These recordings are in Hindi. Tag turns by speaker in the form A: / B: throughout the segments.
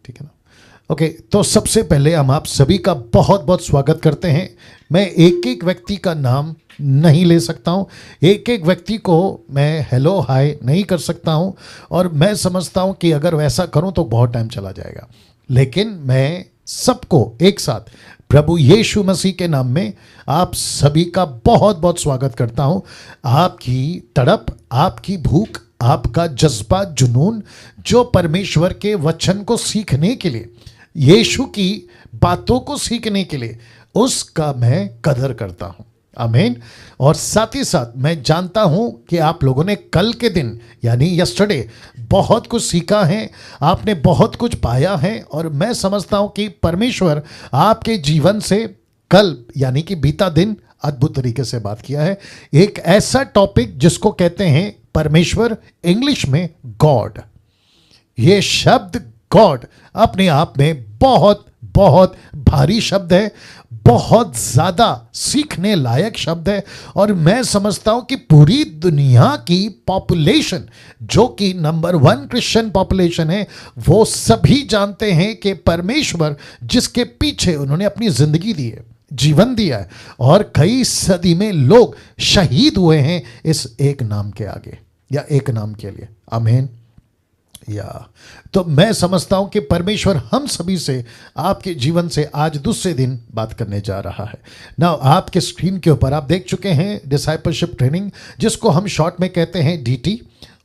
A: ठीक है ना। ओके, तो सबसे पहले हम आप सभी का बहुत बहुत स्वागत करते हैं। मैं एक एक व्यक्ति का नाम नहीं ले सकता हूं, एक एक व्यक्ति को मैं हेलो हाय नहीं कर सकता हूं, और मैं समझता हूं कि अगर वैसा करूं तो बहुत टाइम चला जाएगा। लेकिन मैं सबको एक साथ प्रभु यीशु मसीह के नाम में आप सभी का बहुत बहुत स्वागत करता हूं। आपकी तड़प, आपकी भूख, आपका जज्बा, जुनून, जो परमेश्वर के वचन को सीखने के लिए, यीशु की बातों को सीखने के लिए, उसका मैं कदर करता हूं। आमीन। और साथ ही साथ मैं जानता हूं कि आप लोगों ने कल के दिन यानी यस्टरडे बहुत कुछ सीखा है, आपने बहुत कुछ पाया है, और मैं समझता हूं कि परमेश्वर आपके जीवन से कल यानी कि बीता दिन अद्भुत तरीके से बात किया है। एक ऐसा टॉपिक जिसको कहते हैं परमेश्वर, इंग्लिश में गॉड। ये शब्द गॉड अपने आप में बहुत बहुत भारी शब्द है, बहुत ज्यादा सीखने लायक शब्द है, और मैं समझता हूं कि पूरी दुनिया की पॉपुलेशन, जो कि नंबर 1 क्रिश्चियन पॉपुलेशन है, वो सभी जानते हैं कि परमेश्वर जिसके पीछे उन्होंने अपनी जिंदगी दी है, जीवन दिया है, और कई सदी में लोग शहीद हुए हैं इस एक नाम के आगे या एक नाम के लिए। आमीन। तो मैं समझता हूं कि परमेश्वर हम सभी से, आपके जीवन से आज दूसरे दिन बात करने जा रहा है ना। आपके स्क्रीन के ऊपर आप देख चुके हैं डिसाइपलशिप ट्रेनिंग, जिसको हम शॉर्ट में कहते हैं डीटी,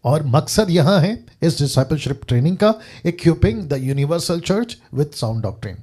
A: और मकसद यहां है इस डिसाइपलशिप ट्रेनिंग का, equipping the universal church with sound doctrine.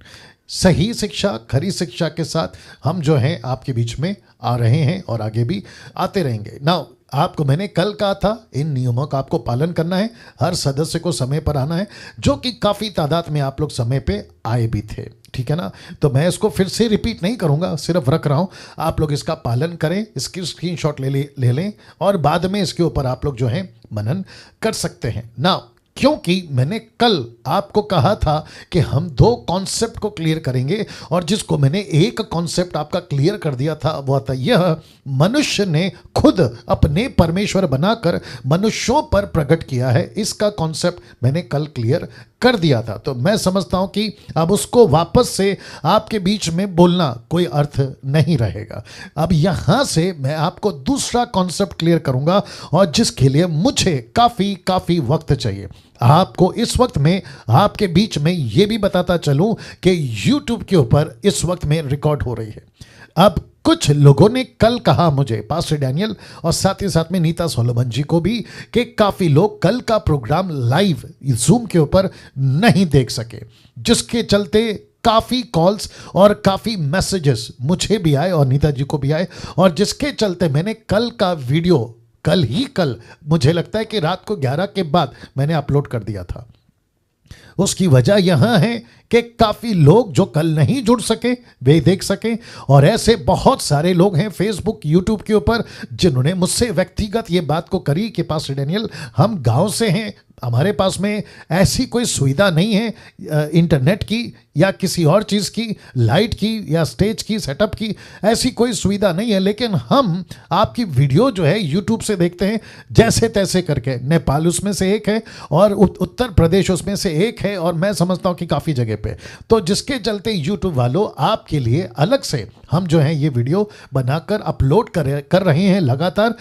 A: सही शिक्षा, खरी शिक्षा के साथ हम जो हैं आपके बीच में आ रहे हैं और आगे भी आते रहेंगे ना। आपको मैंने कल कहा था इन नियमों का आपको पालन करना है, हर सदस्य को समय पर आना है, जो कि काफ़ी तादाद में आप लोग समय पे आए भी थे, ठीक है ना। तो मैं इसको फिर से रिपीट नहीं करूंगा, सिर्फ रख रहा हूं, आप लोग इसका पालन करें, इसकी स्क्रीनशॉट ले लें, और बाद में इसके ऊपर आप लोग जो है मनन कर सकते हैं ना। क्योंकि मैंने कल आपको कहा था कि हम 2 कॉन्सेप्ट को क्लियर करेंगे, और जिसको मैंने एक कॉन्सेप्ट आपका क्लियर कर दिया था वो था यह, मनुष्य ने खुद अपने परमेश्वर बनाकर मनुष्यों पर प्रकट किया है। इसका कॉन्सेप्ट मैंने कल क्लियर कर दिया था। तो मैं समझता हूं कि अब उसको वापस से आपके बीच में बोलना कोई अर्थ नहीं रहेगा। अब यहां से मैं आपको दूसरा कॉन्सेप्ट क्लियर करूंगा, और जिसके लिए मुझे काफी वक्त चाहिए। आपको इस वक्त में आपके बीच में यह भी बताता चलूं कि YouTube के ऊपर इस वक्त में रिकॉर्ड हो रही है। अब कुछ लोगों ने कल कहा मुझे, पास्टर डैनियल और साथ ही साथ में नीता सोलोमन जी को भी, कि काफी लोग कल का प्रोग्राम लाइव जूम के ऊपर नहीं देख सके, जिसके चलते काफी कॉल्स और काफी मैसेजेस मुझे भी आए और नीता जी को भी आए, और जिसके चलते मैंने कल का वीडियो कल मुझे लगता है कि रात को 11 के बाद मैंने अपलोड कर दिया था। उसकी वजह यहां है कि काफी लोग जो कल नहीं जुड़ सके वे देख सके, और ऐसे बहुत सारे लोग हैं फेसबुक, यूट्यूब के ऊपर, जिन्होंने मुझसे व्यक्तिगत ये बात को करी कि पास्टर डैनियल, हम गांव से हैं, हमारे पास में ऐसी कोई सुविधा नहीं है इंटरनेट की या किसी और चीज़ की, लाइट की या स्टेज की, सेटअप की, ऐसी कोई सुविधा नहीं है, लेकिन हम आपकी वीडियो जो है यूट्यूब से देखते हैं जैसे तैसे करके। नेपाल उसमें से एक है, और उत्तर प्रदेश उसमें से एक है, और मैं समझता हूं कि काफ़ी जगह पे, तो जिसके चलते यूट्यूब वालों आपके लिए अलग से हम जो है ये वीडियो बनाकर अपलोड कर रहे हैं लगातार।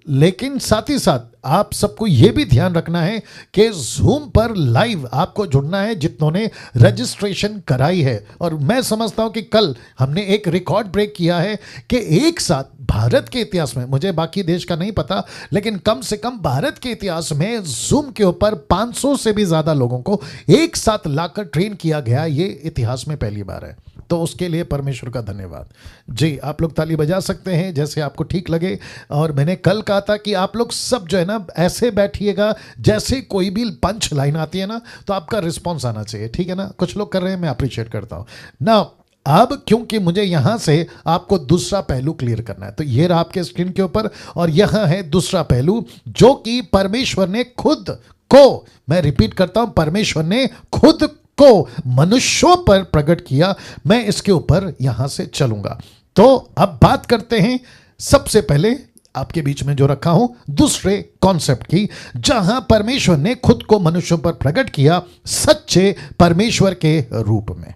A: लेकिन साथ ही साथ आप सबको यह भी ध्यान रखना है कि जूम पर लाइव आपको जुड़ना है जितनों ने रजिस्ट्रेशन कराई है। और मैं समझता हूं कि कल हमने एक रिकॉर्ड ब्रेक किया है कि एक साथ भारत के इतिहास में, मुझे बाकी देश का नहीं पता, लेकिन कम से कम भारत के इतिहास में जूम के ऊपर 500 से भी ज्यादा लोगों को एक साथ लाकर ट्रेन किया गया, ये इतिहास में पहली बार है। तो उसके लिए परमेश्वर का धन्यवाद जी। आप लोग ताली बजा सकते हैं जैसे आपको ठीक लगे। और मैंने कल कहा था कि आप लोग सब जो है ना ऐसे बैठिएगा जैसे कोई भी पंच लाइन आती है ना, तो आपका रिस्पॉन्स आना चाहिए, ठीक है ना। कुछ लोग कर रहे हैं, मैं अप्रिशिएट करता हूं ना। अब क्योंकि मुझे यहां से आपको दूसरा पहलू क्लियर करना है, तो ये रहा आपके स्क्रीन के ऊपर, और यहां है दूसरा पहलू, जो कि परमेश्वर ने खुद को, मैं रिपीट करता हूं, परमेश्वर ने खुद को मनुष्यों पर प्रकट किया। मैं इसके ऊपर यहां से चलूंगा। तो अब बात करते हैं सबसे पहले आपके बीच में जो रखा हूं दूसरे कॉन्सेप्ट की, जहां परमेश्वर ने खुद को मनुष्यों पर प्रकट किया सच्चे परमेश्वर के रूप में,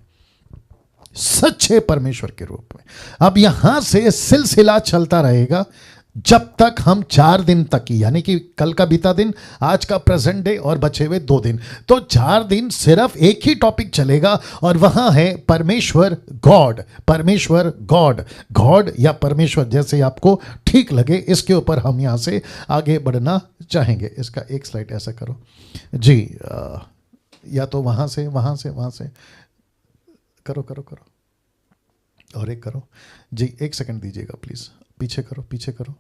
A: सच्चे परमेश्वर के रूप में। अब यहां से सिलसिला चलता रहेगा जब तक हम 4 दिन तक की, यानी कि कल का बीता दिन, आज का प्रेजेंट डे और बचे हुए 2 दिन, तो 4 दिन सिर्फ एक ही टॉपिक चलेगा और वहां है परमेश्वर गॉड। परमेश्वर गॉड, गॉड या परमेश्वर जैसे आपको ठीक लगे, इसके ऊपर हम यहां से आगे बढ़ना चाहेंगे। इसका एक स्लाइड ऐसा करो जी, या तो वहां से करो करो करो, और एक करो जी, 1 सेकंड दीजिएगा प्लीज, पीछे करो,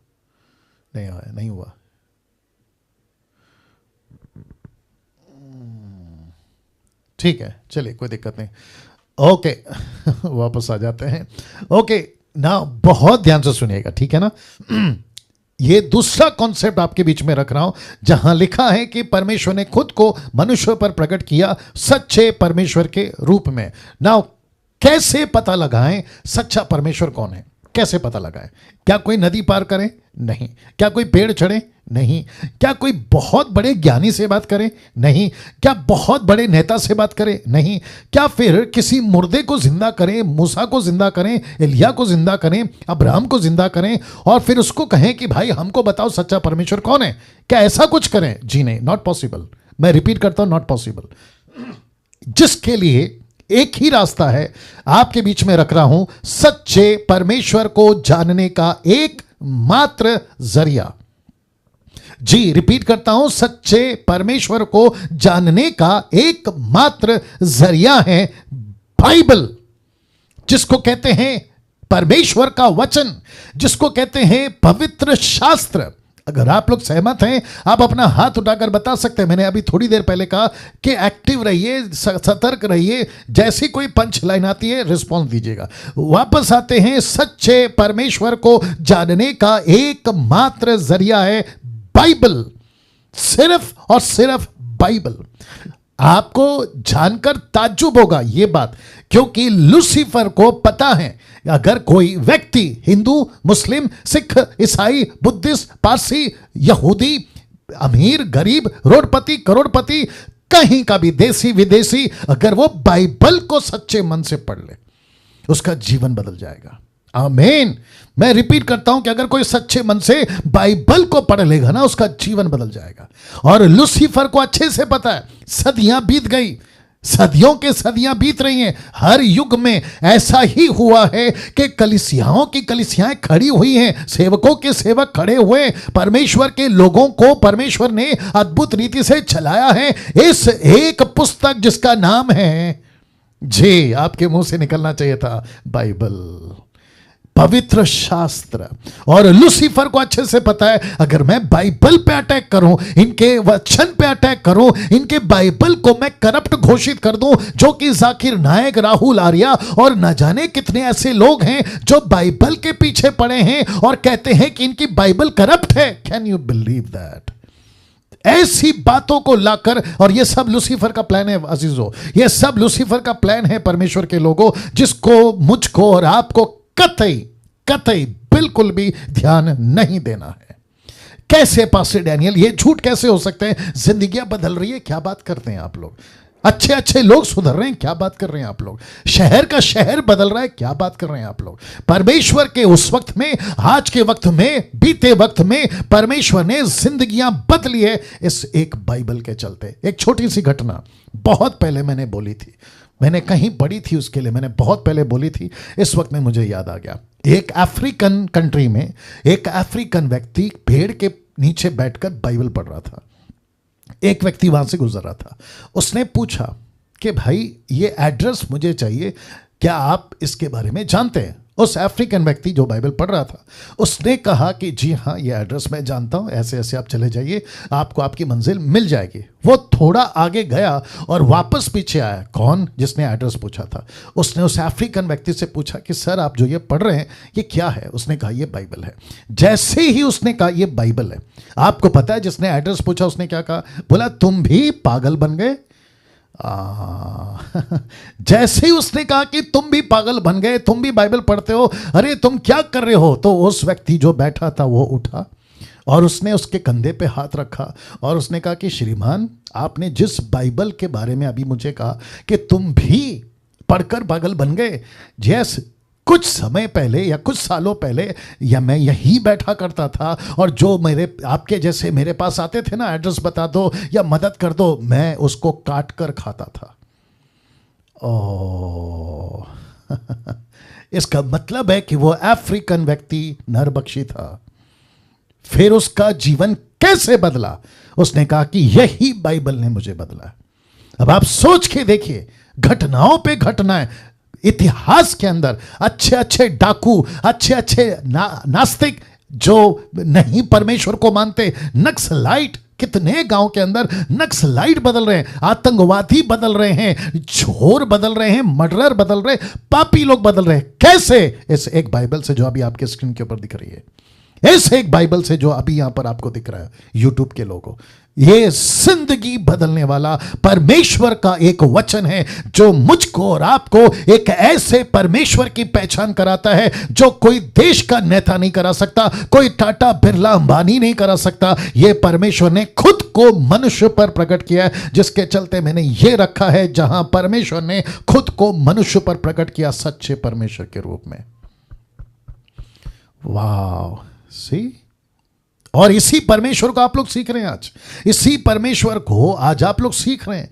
A: नहीं आया, नहीं हुआ। ठीक है, चलिए कोई दिक्कत नहीं, ओके वापस आ जाते हैं। ओके ना, बहुत ध्यान से सुनिएगा, ठीक है ना। ये दूसरा कॉन्सेप्ट आपके बीच में रख रहा हूं, जहां लिखा है कि परमेश्वर ने खुद को मनुष्य पर प्रकट किया सच्चे परमेश्वर के रूप में। नाउ कैसे पता लगाएं सच्चा परमेश्वर कौन है? कैसे पता लगाएं? क्या कोई नदी पार करे? नहीं। क्या कोई पेड़ चढ़े? नहीं। क्या कोई बहुत बड़े ज्ञानी से बात करे? नहीं। क्या बहुत बड़े नेता से बात करे? नहीं। क्या फिर किसी मुर्दे को जिंदा करें, मूसा को जिंदा करें, एलिया को जिंदा करें, अब्राहम को जिंदा करें और फिर उसको कहें कि भाई हमको बताओ सच्चा परमेश्वर कौन है? क्या ऐसा कुछ करें? जी नहीं, नॉट पॉसिबल। मैं रिपीट करता हूं, नॉट पॉसिबल। जिसके लिए एक ही रास्ता है, आपके बीच में रख रहा हूं, सच्चे परमेश्वर को जानने का एक मात्र जरिया। जी, रिपीट करता हूं, सच्चे परमेश्वर को जानने का एक मात्र जरिया है बाइबल, जिसको कहते हैं परमेश्वर का वचन, जिसको कहते हैं पवित्र शास्त्र। अगर आप लोग सहमत हैं, आप अपना हाथ उठाकर बता सकते हैं। मैंने अभी थोड़ी देर पहले कहा कि एक्टिव रहिए, सतर्क रहिए, जैसी कोई पंच लाइन आती है रिस्पॉन्स दीजिएगा। वापस आते हैं, सच्चे परमेश्वर को जानने का एकमात्र जरिया है बाइबल, सिर्फ और सिर्फ बाइबल। आपको जानकर ताज्जुब होगा ये बात, क्योंकि लूसीफर को पता है अगर कोई व्यक्ति हिंदू, मुस्लिम, सिख, ईसाई, बुद्धिस्ट, पारसी, यहूदी, अमीर, गरीब, रोडपति, करोड़पति, कहीं का भी देसी विदेशी, अगर वो बाइबल को सच्चे मन से पढ़ ले, उसका जीवन बदल जाएगा। आमीन। मैं रिपीट करता हूं कि अगर कोई सच्चे मन से बाइबल को पढ़ लेगा ना, उसका जीवन बदल जाएगा। और लूसीफर को अच्छे से पता है, सदियां बीत गई, सदियों के सदियां बीत रही हैं, हर युग में ऐसा ही हुआ है कि कलीसियाओं की कलीसियाएं खड़ी हुई हैं, सेवकों के सेवक खड़े हुए, परमेश्वर के लोगों को परमेश्वर ने अद्भुत रीति से चलाया है। इस एक पुस्तक जिसका नाम है, जी आपके मुंह से निकलना चाहिए था, बाइबल, पवित्र शास्त्र। और लूसीफर को अच्छे से पता है अगर मैं बाइबल पे अटैक करूं, इनके वचन पे अटैक करूं, इनके बाइबल को मैं करप्ट घोषित कर दूं, जो कि जाकिर नायक, राहुल आर्या और न जाने कितने ऐसे लोग हैं जो बाइबल के पीछे पड़े हैं और कहते हैं कि इनकी बाइबल करप्ट है। Can you believe that? ऐसी बातों को लाकर, और ये सब लूसीफर का प्लान है अजीजों, ये सब लूसीफर का प्लान है परमेश्वर के लोगों, जिसको, मुझको और आपको कतई बिल्कुल भी ध्यान नहीं देना है। कैसे पास्टर डैनियल, ये झूठ कैसे हो सकते हैं? जिंदगियां बदल रही है, क्या बात करते हैं आप लोग? अच्छे अच्छे लोग सुधर रहे हैं, क्या बात कर रहे हैं आप लोग? शहर का शहर बदल रहा है, क्या बात कर रहे हैं आप लोग? परमेश्वर के उस वक्त में, आज के वक्त में, बीते वक्त में परमेश्वर ने जिंदगियां बदली है इस एक बाइबल के चलते। एक छोटी सी घटना बहुत पहले मैंने बोली थी, मैंने कहीं पढ़ी थी, उसके लिए मैंने बहुत पहले बोली थी, इस वक्त में मुझे याद आ गया। एक अफ्रीकन कंट्री में एक अफ्रीकन व्यक्ति पेड़ के नीचे बैठकर बाइबल पढ़ रहा था। एक व्यक्ति वहां से गुजर रहा था, उसने पूछा कि भाई ये एड्रेस मुझे चाहिए, क्या आप इसके बारे में जानते हैं? उस अफ्रीकन व्यक्ति जो बाइबल पढ़ रहा था, उसने कहा कि जी हाँ, ये एड्रेस मैं जानता हूँ, ऐसे ऐसे आप चले जाइए, आपको आपकी मंजिल मिल जाएगी। वो थोड़ा आगे गया और वापस पीछे आया। कौन? जिसने एड्रेस पूछा था। उसने उस अफ्रीकन व्यक्ति से पूछा कि सर आप जो ये पढ़ रहे हैं ये क्या है? उसने कहा ये बाइबल है। जैसे ही उसने कहा ये बाइबल है, आपको पता है जिसने एड्रेस पूछा उसने क्या कहा? बोला तुम भी पागल बन गए, जैसे ही उसने कहा कि तुम भी पागल बन गए, तुम भी बाइबल पढ़ते हो, अरे तुम क्या कर रहे हो, तो उस व्यक्ति जो बैठा था वो उठा और उसने उसके कंधे पे हाथ रखा और उसने कहा कि श्रीमान, आपने जिस बाइबल के बारे में अभी मुझे कहा कि तुम भी पढ़कर पागल बन गए, जैस कुछ समय पहले या कुछ सालों पहले या मैं यहीं बैठा करता था और जो मेरे आपके जैसे मेरे पास आते थे ना, एड्रेस बता दो या मदद कर दो, मैं उसको काट कर खाता था। ओ इसका मतलब है कि वो अफ्रीकन व्यक्ति नरबक्षी था। फिर उसका जीवन कैसे बदला? उसने कहा कि यही बाइबल ने मुझे बदला। अब आप सोच के देखिए, घटनाओं पे घटनाएं इतिहास के अंदर, अच्छे अच्छे डाकू, अच्छे अच्छे नास्तिक जो नहीं परमेश्वर को मानते, नक्सलाइट, कितने गांव के अंदर नक्सलाइट बदल रहे हैं, आतंकवादी बदल रहे हैं, चोर बदल रहे हैं, मर्डरर बदल रहे हैं, पापी लोग बदल रहे हैं। कैसे? इस एक बाइबल से जो अभी आपके स्क्रीन के ऊपर दिख रही है, इस एक बाइबल से जो अभी यहां पर आपको दिख रहा है यूट्यूब के लोगों, ये जिंदगी बदलने वाला परमेश्वर का एक वचन है जो मुझको और आपको एक ऐसे परमेश्वर की पहचान कराता है जो कोई देश का नेता नहीं करा सकता, कोई टाटा बिरला अंबानी नहीं करा सकता। ये परमेश्वर ने खुद को मनुष्य पर प्रकट किया है, जिसके चलते मैंने ये रखा है, जहां परमेश्वर ने खुद को मनुष्य पर प्रकट किया सच्चे परमेश्वर के रूप में। वाह, सी, और इसी परमेश्वर को आप लोग सीख रहे हैं आज, इसी परमेश्वर को आज आप लोग सीख रहे हैं।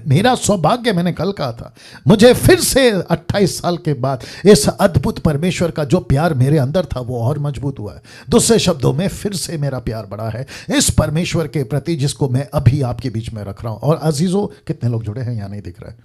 A: मेरा सौभाग्य, मैंने कल कहा था, मुझे फिर से 28 साल के बाद इस अद्भुत परमेश्वर का जो प्यार मेरे अंदर था वो और मजबूत हुआ है। दूसरे शब्दों में, फिर से मेरा प्यार बढ़ा है इस परमेश्वर के प्रति जिसको मैं अभी आपके बीच में रख रहा हूं। और अजीजों, कितने लोग जुड़े हैं यहाँ नहीं दिख रहा है,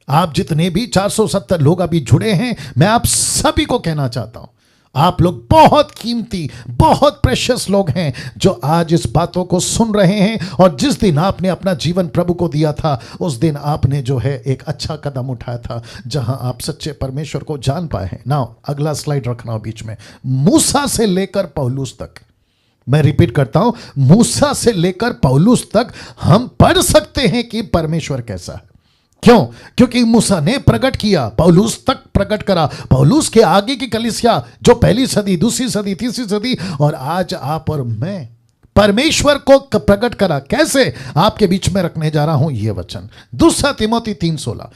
A: आप जितने भी 470 लोग अभी जुड़े हैं, मैं आप सभी को कहना चाहता हूं, आप लोग बहुत कीमती, बहुत प्रेशियस लोग हैं जो आज इस बातों को सुन रहे हैं। और जिस दिन आपने अपना जीवन प्रभु को दिया था, उस दिन आपने जो है एक अच्छा कदम उठाया था जहां आप सच्चे परमेश्वर को जान पाए हैं। नाउ अगला स्लाइड रखना बीच में। मूसा से लेकर पौलुस तक, मैं रिपीट करता हूं, मूसा से लेकर पौलुस तक हम पढ़ सकते हैं कि परमेश्वर कैसा है। क्यों? क्योंकि मूसा ने प्रकट किया, पौलुस तक प्रकट करा, पौलुस के आगे की कलीसिया जो पहली सदी, दूसरी सदी, तीसरी सदी, और आज आप और मैं परमेश्वर को प्रकट करा। कैसे? आपके बीच में रखने जा रहा हूं यह वचन, 2 तिमोथी 3:16,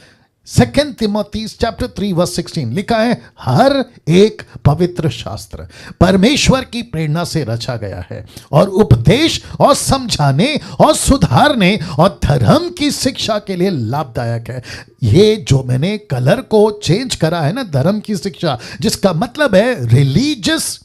A: 2 तिमोथी चैप्टर 3 वर्स 16 लिखा है, हर एक पवित्र शास्त्र परमेश्वर की प्रेरणा से रचा गया है और उपदेश और समझाने और सुधारने और धर्म की शिक्षा के लिए लाभदायक है। ये जो मैंने कलर को चेंज करा है ना, धर्म की शिक्षा, जिसका मतलब है रिलीजियस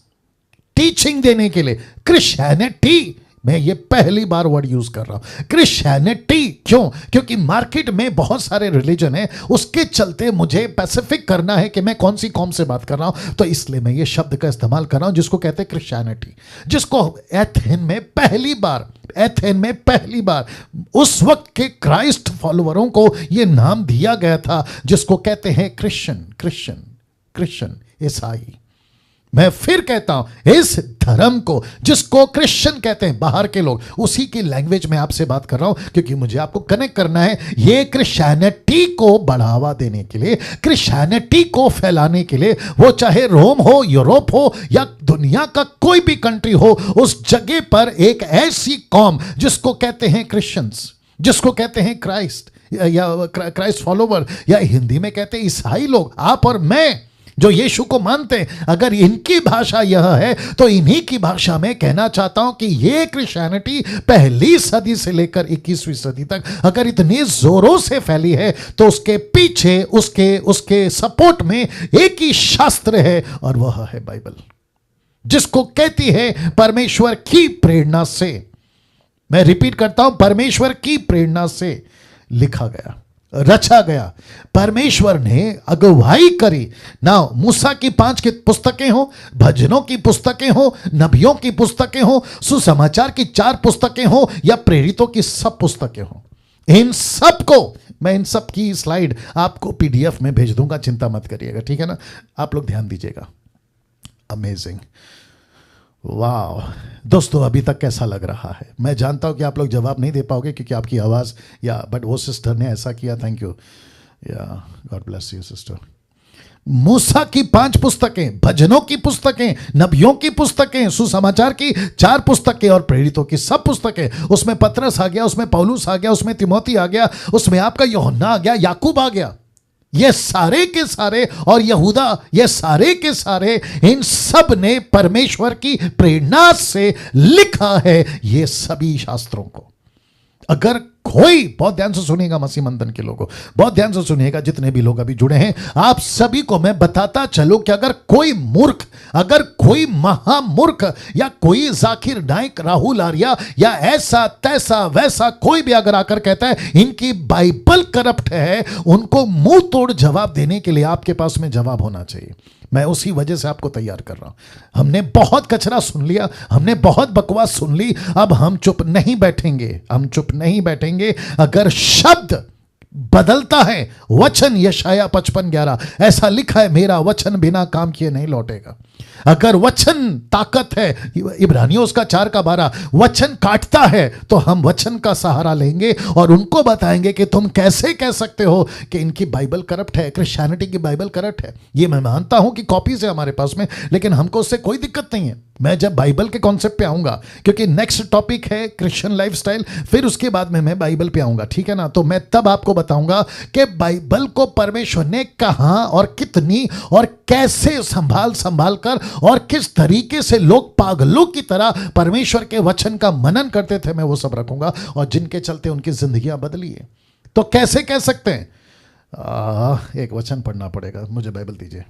A: टीचिंग देने के लिए, क्रिश्चियनिटी, मैं ये पहली बार वर्ड यूज कर रहा हूं, क्रिश्चियनिटी। क्यों? क्योंकि मार्केट में बहुत सारे रिलीजन है, उसके चलते मुझे स्पेसिफिक करना है कि मैं कौन सी कौम से बात कर रहा हूं, तो इसलिए मैं ये शब्द का इस्तेमाल कर रहा हूं जिसको कहते हैं क्रिश्चियनिटी, जिसको एथेन में पहली बार उस वक्त के क्राइस्ट फॉलोअरों को यह नाम दिया गया था, जिसको कहते हैं क्रिश्चियन, ईसाई। मैं फिर कहता हूं, इस धर्म को जिसको क्रिश्चियन कहते हैं बाहर के लोग, उसी की लैंग्वेज में आपसे बात कर रहा हूं, क्योंकि मुझे आपको कनेक्ट करना है। ये क्रिश्चियनिटी को बढ़ावा देने के लिए, क्रिश्चियनिटी को फैलाने के लिए, वो चाहे रोम हो, यूरोप हो या दुनिया का कोई भी कंट्री हो, उस जगह पर एक ऐसी कौम जिसको कहते हैं क्रिश्चियंस, जिसको कहते हैं क्राइस्ट या क्राइस्ट फॉलोवर, या हिंदी में कहते हैं ईसाई लोग, आप और मैं जो यीशु को मानते हैं, अगर इनकी भाषा यह है तो इन्हीं की भाषा में कहना चाहता हूं कि ये क्रिश्चियनिटी पहली सदी से लेकर 21वीं सदी तक अगर इतनी जोरों से फैली है, तो उसके पीछे, उसके सपोर्ट में एक ही शास्त्र है, और वह है बाइबल, जिसको कहती है परमेश्वर की प्रेरणा से। मैं रिपीट करता हूं, परमेश्वर की प्रेरणा से लिखा गया, रचा गया, परमेश्वर ने अगुवाई करी ना। मूसा की 5 की पुस्तकें हो, भजनों की पुस्तकें हो, नबियों की पुस्तकें हो, सुसमाचार की 4 पुस्तकें हो, या प्रेरितों की सब पुस्तकें हो, इन सब को मैं, इन सब की स्लाइड आपको पीडीएफ में भेज दूंगा, चिंता मत करिएगा, ठीक है ना? आप लोग ध्यान दीजिएगा। अमेजिंग, वाह दोस्तों, अभी तक कैसा लग रहा है? मैं जानता हूं कि आप लोग जवाब नहीं दे पाओगे क्योंकि आपकी आवाज़ या बट वो सिस्टर ने ऐसा किया, थैंक यू या गॉड ब्लेस यू सिस्टर। मूसा की 5 पुस्तकें, भजनों की पुस्तकें, नबियों की पुस्तकें, सुसमाचार की 4 पुस्तकें और प्रेरितों की सब पुस्तकें, उसमें पतरस आ गया, उसमें पौलुस आ गया, उसमें तिमोथी आ गया, उसमें आपका यूहन्ना आ गया, याकूब आ गया, ये सारे के सारे, और यहूदा, ये सारे के सारे, इन सब ने परमेश्वर की प्रेरणा से लिखा है ये सभी शास्त्रों को। अगर कोई, बहुत ध्यान से सुनिएगा मसीह मंथन के लोगों, बहुत ध्यान से सुनिएगा जितने भी लोग अभी जुड़े हैं, आप सभी को मैं बताता चलूं कि अगर कोई मूर्ख, अगर कोई महामूर्ख या कोई जाकिर नाइक, राहुल आर्या या ऐसा तैसा वैसा कोई भी अगर आकर कहता है इनकी बाइबल करप्ट है, उनको मुंह तोड़ जवाब देने के लिए आपके पास में जवाब होना चाहिए। मैं उसी वजह से आपको तैयार कर रहा हूं। हमने बहुत कचरा सुन लिया, हमने बहुत बकवास सुन ली, अब हम चुप नहीं बैठेंगे, हम चुप नहीं बैठेंगे। अगर शब्द बदलता है, वचन, यशाया 55:11 ऐसा लिखा है, मेरा वचन बिना काम किए नहीं लौटेगा। अगर वचन ताकत है, इब्रानियों उसका 4:12, वचन काटता है, तो हम वचन का सहारा लेंगे और उनको बताएंगे कि तुम कैसे कह सकते हो कि इनकी बाइबल करप्ट है, क्रिश्चियनिटी की बाइबल करप्ट है। ये मैं मानता हूं कि कॉपीज है हमारे पास में, लेकिन हमको उससे कोई दिक्कत नहीं है। मैं जब बाइबल के कॉन्सेप्ट पे आऊंगा, क्योंकि नेक्स्ट टॉपिक है क्रिश्चियन लाइफस्टाइल, फिर उसके बाद में मैं बाइबल पे आऊंगा, ठीक है ना? तो मैं तब आपको बताऊंगा कि बाइबल को परमेश्वर ने कहां और कितनी और कैसे संभाल कर और किस तरीके से लोग पागलों की तरह परमेश्वर के वचन का मनन करते थे, मैं वो सब रखूंगा, और जिनके चलते उनकी जिंदगियां बदली है। तो कैसे कह सकते हैं? एक वचन पढ़ना पड़ेगा, मुझे बाइबल दीजिए।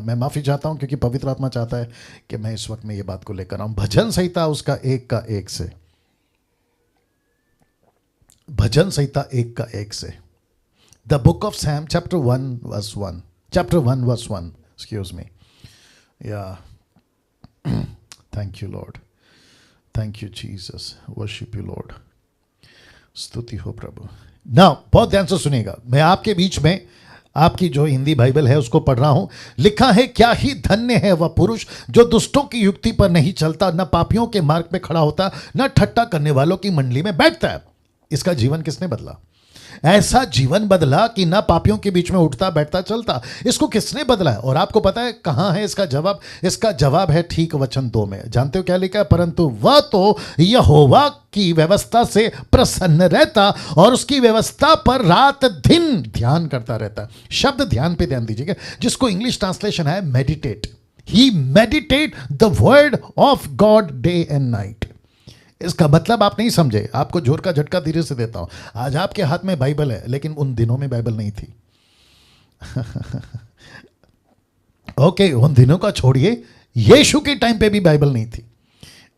A: मैं माफ़ी चाहता हूं क्योंकि पवित्र आत्मा चाहता है कि मैं इस वक्त में ये बात को लेकर आऊं। भजन संहिता उसका 1 से, भजन संहिता 1 से, the book of psalm chapter 1 verse 1, chapter 1 verse 1, excuse me, या thank you lord, thank you Jesus, worship you lord, स्तुति हो प्रभु। ना बहुत ध्यान से सुनिएगा, मैं आपके बीच में आपकी जो हिंदी बाइबल है उसको पढ़ रहा हूं। लिखा है, क्या ही धन्य है वह पुरुष जो दुष्टों की युक्ति पर नहीं चलता, न पापियों के मार्ग में खड़ा होता, न ठट्टा करने वालों की मंडली में बैठता है। इसका जीवन किसने बदला? ऐसा जीवन बदला कि ना पापियों के बीच में उठता बैठता चलता। इसको किसने बदला है? और आपको पता है कहां है इसका जवाब? इसका जवाब है ठीक वचन 2 में। जानते हो क्या लिखा है? परंतु वह तो यहोवा की व्यवस्था से प्रसन्न रहता और उसकी व्यवस्था पर रात दिन ध्यान करता रहता। शब्द ध्यान पे ध्यान दीजिएगा, जिसको इंग्लिश ट्रांसलेशन है meditate. He meditate the word of God day and night. इसका मतलब आप नहीं समझे, आपको जोर का झटका धीरे से देता हूं। आज आपके हाथ में बाइबल है, लेकिन उन दिनों में बाइबल नहीं थी। ओके, उन दिनों का छोड़िए, यीशु के टाइम पे भी बाइबल नहीं थी।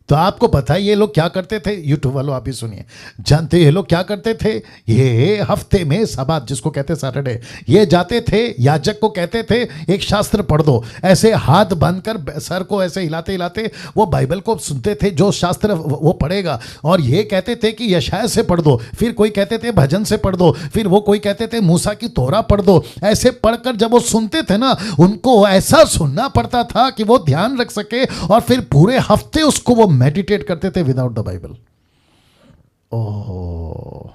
A: तो आपको पता है ये लोग क्या करते थे? यूट्यूब वालों आप ही सुनिए, जानते ये लोग क्या करते थे? ये हफ्ते में सबात, जिसको कहते सैटरडे, ये जाते थे, याजक को कहते थे एक शास्त्र पढ़ दो, ऐसे हाथ बांधकर सर को ऐसे हिलाते हिलाते वो बाइबल को सुनते थे, जो शास्त्र वो पढ़ेगा। और ये कहते थे कि यशाया से पढ़ दो, फिर कोई कहते थे भजन से पढ़ दो, फिर वो कोई कहते थे मूसा की तोरा पढ़ दो। ऐसे पढ़कर जब वो सुनते थे ना, उनको ऐसा सुनना पड़ता था कि वो ध्यान रख सके, और फिर पूरे हफ्ते उसको वो मेडिटेट करते थे विदाउट द बाइबल। ओह,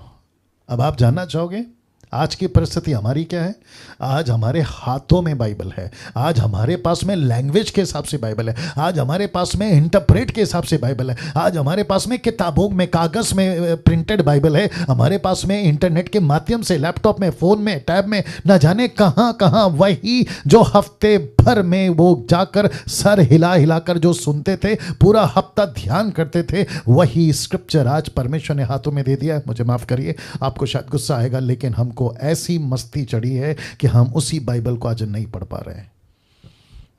A: अब आप जानना चाहोगे आज की परिस्थिति हमारी क्या है? आज हमारे हाथों में बाइबल है, आज हमारे पास में लैंग्वेज के हिसाब से बाइबल है, आज हमारे पास में इंटरप्रेट के हिसाब से बाइबल है, आज हमारे पास में किताबों में कागज में प्रिंटेड बाइबल है, हमारे पास में इंटरनेट के माध्यम से, लैपटॉप में, फोन में, टैब में, न जाने कहां कहां वही जो हफ्ते भर में वो जाकर सर हिला हिलाकर जो सुनते थे, पूरा हफ्ता ध्यान करते थे, वही स्क्रिप्चर आज परमेश्वर ने हाथों में दे दिया है। मुझे माफ करिए, आपको शायद गुस्सा आएगा, लेकिन हमको ऐसी मस्ती चढ़ी है कि हम उसी बाइबल को आज नहीं पढ़ पा रहे हैं।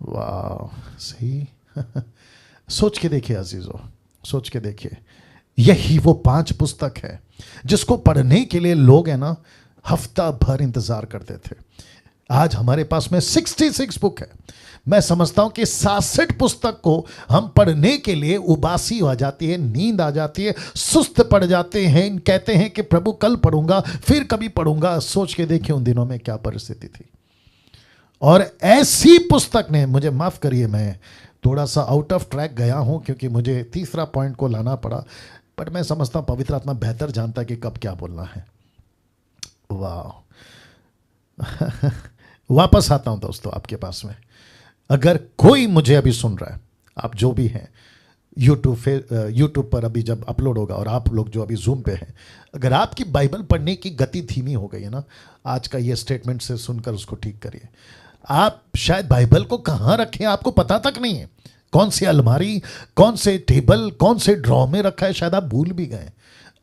A: वाह, सही। सोच के देखिए अजीजों, सोच के देखिए, यही वो 5 पुस्तक है जिसको पढ़ने के लिए लोग है ना हफ्ता भर इंतजार करते थे। आज हमारे पास में 66 बुक है। मैं समझता हूं कि 66 पुस्तक को हम पढ़ने के लिए उबासी आ जाती है, नींद आ जाती है, सुस्त पड़ जाते हैं, कहते हैं कि प्रभु कल पढ़ूंगा, फिर कभी पढ़ूंगा। सोच के देखिए उन दिनों में क्या परिस्थिति थी। और ऐसी पुस्तक ने, मुझे माफ करिए, मैं थोड़ा सा आउट ऑफ ट्रैक गया हूं क्योंकि मुझे तीसरा पॉइंट को लाना पड़ा, बट मैं समझता हूं पवित्र आत्मा बेहतर जानता है कि कब क्या बोलना है। वाह वापस आता हूं दोस्तों आपके पास में। अगर कोई मुझे अभी सुन रहा है, आप जो भी हैं, यूट्यूब पर अभी जब अपलोड होगा, और आप लोग जो अभी जूम पे हैं, अगर आपकी बाइबल पढ़ने की गति धीमी हो गई है ना, आज का ये स्टेटमेंट से सुनकर उसको ठीक करिए। आप शायद बाइबल को कहाँ रखें आपको पता तक नहीं है, कौन सी अलमारी, कौन से टेबल, कौन से ड्रॉ में रखा है, शायद आप भूल भी गए।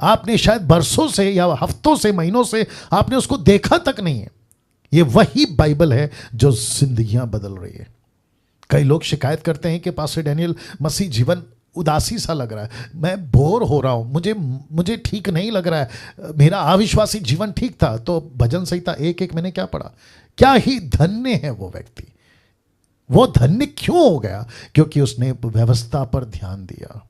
A: आपने शायद बरसों से या हफ्तों से, महीनों से आपने उसको देखा तक नहीं है। ये वही बाइबल है जो जिंदगियां बदल रही है। कई लोग शिकायत करते हैं कि पास्टर डैनियल, मसीह जीवन उदासी सा लग रहा है, मैं बोर हो रहा हूं, मुझे ठीक नहीं लग रहा है, मेरा अविश्वासी जीवन ठीक था। तो भजन संहिता 1:1 मैंने क्या पढ़ा, क्या ही धन्य है वो व्यक्ति। वो धन्य क्यों हो गया? क्योंकि उसने व्यवस्था पर ध्यान दिया।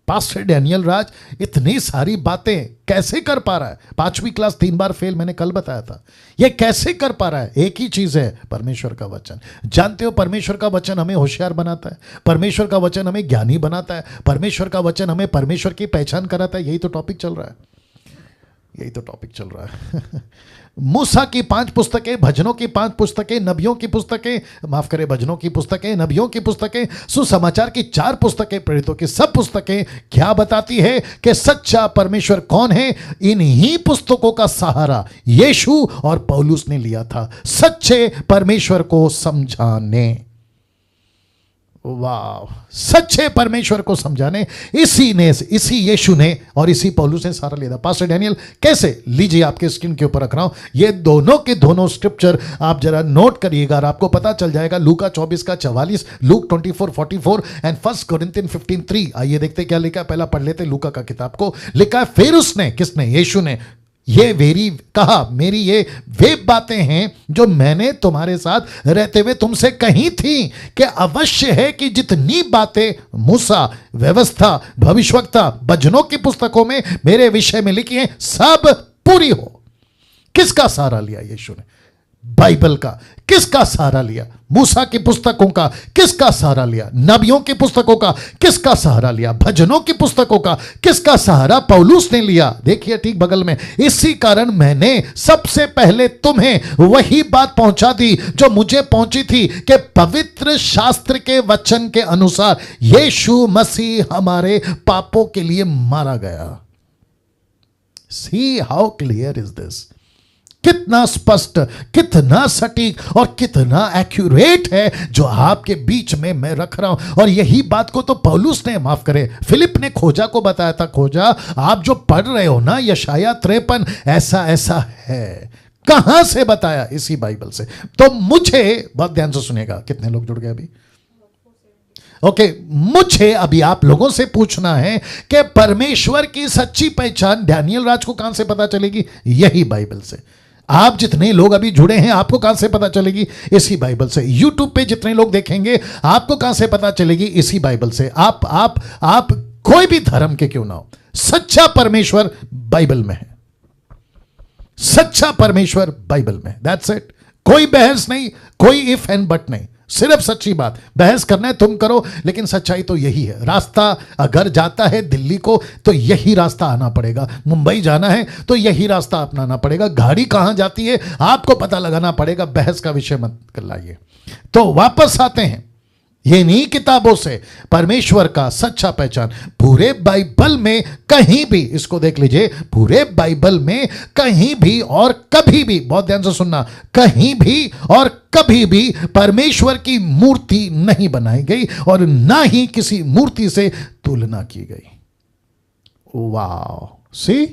A: पास्टर डैनियल राज इतनी सारी बातें कैसे कर पा रहा है? 5वीं क्लास 3 बार फेल, मैंने कल बताया था। ये कैसे कर पा रहा है? एक ही चीज है, परमेश्वर का वचन। जानते हो, परमेश्वर का वचन हमें होशियार बनाता है, परमेश्वर का वचन हमें ज्ञानी बनाता है, परमेश्वर का वचन हमें परमेश्वर की पहचान कराता है। यही तो टॉपिक चल रहा है, यही तो टॉपिक चल रहा है। मूसा की 5 पुस्तकें, भजनों की 5 पुस्तकें, नबियों की पुस्तकें, माफ करें, भजनों की पुस्तकें, नबियों की पुस्तकें, सुसमाचार की 4 पुस्तकें, प्रेरितों की सब पुस्तकें क्या बताती है कि सच्चा परमेश्वर कौन है? इन्हीं पुस्तकों का सहारा यीशु और पौलुस ने लिया था सच्चे परमेश्वर को समझाने। वाह, सच्चे परमेश्वर को समझाने इसी यीशु ने और इसी पौलुस ने सारा लिया था। पास्टर डैनियल कैसे? लीजिए, आपके स्क्रीन के ऊपर रख रहा हूं, ये दोनों के दोनों स्क्रिप्चर आप जरा नोट करिएगा और आपको पता चल जाएगा। लूका 24:44, लूक 24:44 एंड 1 कोरिन्थियन 15:3। आइए देखते क्या लिखा है। पहला पढ़ लेते लूका का किताब को। लिखा है, फिर उसने, किसने? यीशु ने, ये वेरी कहा, मेरी ये वे बातें हैं जो मैंने तुम्हारे साथ रहते हुए तुमसे कही थी कि अवश्य है कि जितनी बातें मूसा, व्यवस्था, भविष्यवक्ता, भजनों की पुस्तकों में मेरे विषय में लिखी हैं सब पूरी हो। किसका सहारा लिया यीशु ने? बाइबल का। किसका सहारा लिया? मूसा की पुस्तकों का। किसका सहारा लिया? नबियों की पुस्तकों का। किसका सहारा लिया? भजनों की पुस्तकों का। किसका सहारा पौलुस ने लिया? देखिए ठीक बगल में, इसी कारण मैंने सबसे पहले तुम्हें वही बात पहुंचा दी जो मुझे पहुंची थी कि पवित्र शास्त्र के वचन के अनुसार यीशु मसीह हमारे पापों के लिए मारा गया। See how clear is this. कितना स्पष्ट, कितना सटीक और कितना एक्यूरेट है जो आपके बीच में मैं रख रहा हूं। और यही बात को तो पौलुस ने, माफ करे, फिलिप ने खोजा को बताया था। खोजा, आप जो पढ़ रहे हो ना यशाया 53, ऐसा ऐसा है। कहां से बताया? इसी बाइबल से। तो मुझे, बहुत ध्यान से सुनेगा, कितने लोग जुड़ गए अभी? ओके, मुझे अभी आप लोगों से पूछना है कि परमेश्वर की सच्ची पहचान डैनियल राज को कहां से पता चलेगी? यही बाइबल से। आप जितने लोग अभी जुड़े हैं, आपको कहां से पता चलेगी? इसी बाइबल से। यूट्यूब पे जितने लोग देखेंगे, आपको कहां से पता चलेगी? इसी बाइबल से। आप कोई भी धर्म के क्यों ना हो, सच्चा परमेश्वर बाइबल में है। सच्चा परमेश्वर बाइबल में, दैट्स इट। कोई बहस नहीं, कोई इफ एंड बट नहीं, सिर्फ सच्ची बात। बहस करना है तुम करो, लेकिन सच्चाई तो यही है। रास्ता अगर जाता है दिल्ली को तो यही रास्ता आना पड़ेगा, मुंबई जाना है तो यही रास्ता अपनाना पड़ेगा। गाड़ी कहां जाती है आपको पता लगाना पड़ेगा। बहस का विषय मत लाइए। तो वापस आते हैं, ये नहीं किताबों से परमेश्वर का सच्चा पहचान पूरे बाइबल में कहीं भी, इसको देख लीजिए, पूरे बाइबल में कहीं भी और कभी भी, बहुत ध्यान से सुनना, कहीं भी और कभी भी परमेश्वर की मूर्ति नहीं बनाई गई और ना ही किसी मूर्ति से तुलना की गई। वाह, सी,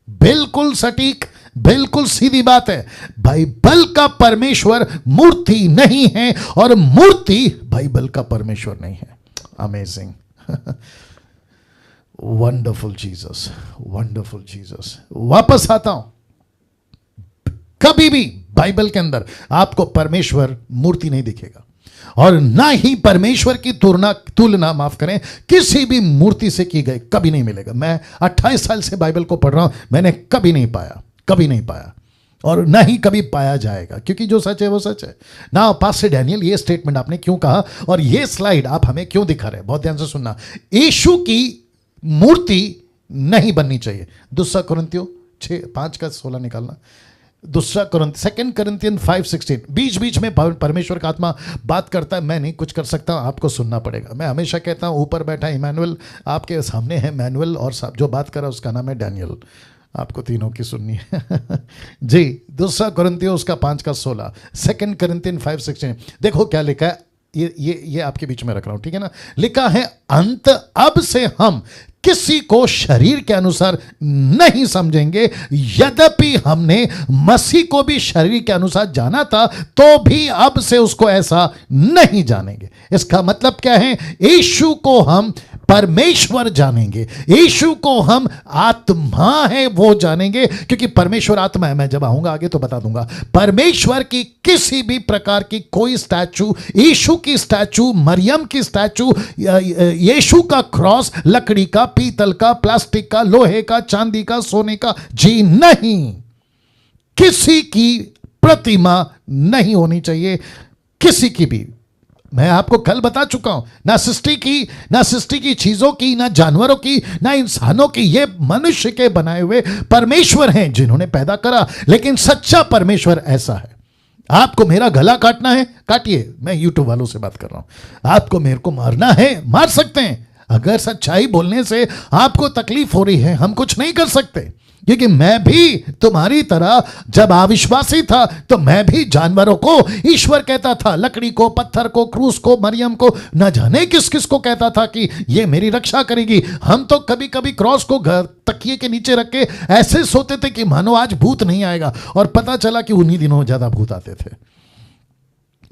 A: बिल्कुल सटीक, बिल्कुल सीधी बात है। बाइबल का परमेश्वर मूर्ति नहीं है और मूर्ति बाइबल का परमेश्वर नहीं है। Amazing, wonderful Jesus, wonderful Jesus. वापस आता हूं, कभी भी बाइबल के अंदर आपको परमेश्वर मूर्ति नहीं दिखेगा और ना ही परमेश्वर की तुलना माफ करें किसी भी मूर्ति से की गई कभी नहीं मिलेगा। मैं 28 साल से बाइबल को पढ़ रहा हूं, मैंने कभी नहीं पाया, कभी नहीं पाया। और ना ही कभी पाया जाएगा, क्योंकि जो सच है वो सच है ना। पास्टर डैनियल, ये स्टेटमेंट आपने क्यों कहा और ये स्लाइड आप हमें क्यों दिखा रहे हैं? बहुत ध्यान से सुनना। यीशु की मूर्ति नहीं बननी चाहिए। दूसरा कुरिन्थियों 5:16 निकालना। Second Corinthians 5:16। बीच बीच में परमेश्वर का आत्मा बात करता है, मैं नहीं कुछ कर सकता, आपको सुनना पड़ेगा। मैं हमेशा कहता हूं ऊपर बैठा इमैनुअल आपके सामने है, मैनुअल, और जो बात कर रहा है उसका नाम है डैनियल। आपको तीनों की सुननी है जी। दूसरा कुरिन्थियों उसका 5:16, सेकंड Corinthians 5:16। देखो क्या लिखा है, ये आपके बीच में रख रहा हूं, ठीक है ना। लिखा है, अंत अब से हम किसी को शरीर के अनुसार नहीं समझेंगे, यद्यपि हमने मसीह को भी शरीर के अनुसार जाना था, तो भी अब से उसको ऐसा नहीं जानेंगे। इसका मतलब क्या है? यीशु को हम परमेश्वर जानेंगे, यीशु को हम आत्मा है वो जानेंगे, क्योंकि परमेश्वर आत्मा है। मैं जब आऊंगा आगे तो बता दूंगा। परमेश्वर की किसी भी प्रकार की कोई स्टैचू, यीशु की स्टैचू, मरियम की स्टैचू, यीशु का क्रॉस, लकड़ी का, पीतल का, प्लास्टिक का, लोहे का, चांदी का, सोने का, जी नहीं, किसी की प्रतिमा नहीं होनी चाहिए, किसी की भी। मैं आपको कल बता चुका हूं, ना सृष्टि की चीजों की, ना जानवरों की, ना इंसानों की। ये मनुष्य के बनाए हुए परमेश्वर हैं जिन्होंने पैदा करा, लेकिन सच्चा परमेश्वर ऐसा है। आपको मेरा गला काटना है, काटिए, मैं यूट्यूब वालों से बात कर रहा हूं। आपको मेरे को मारना है, मार सकते हैं। अगर सच्चाई बोलने से आपको तकलीफ हो रही है, हम कुछ नहीं कर सकते, क्योंकि मैं भी तुम्हारी तरह जब अविश्वासी था तो मैं भी जानवरों को ईश्वर कहता था, लकड़ी को, पत्थर को, क्रूस को, मरियम को, न जाने किस किस को कहता था कि ये मेरी रक्षा करेगी। हम तो कभी कभी क्रॉस को तकिए के नीचे रख के ऐसे सोते थे कि मानो आज भूत नहीं आएगा, और पता चला कि उन्हीं दिनों ज्यादा भूत आते थे।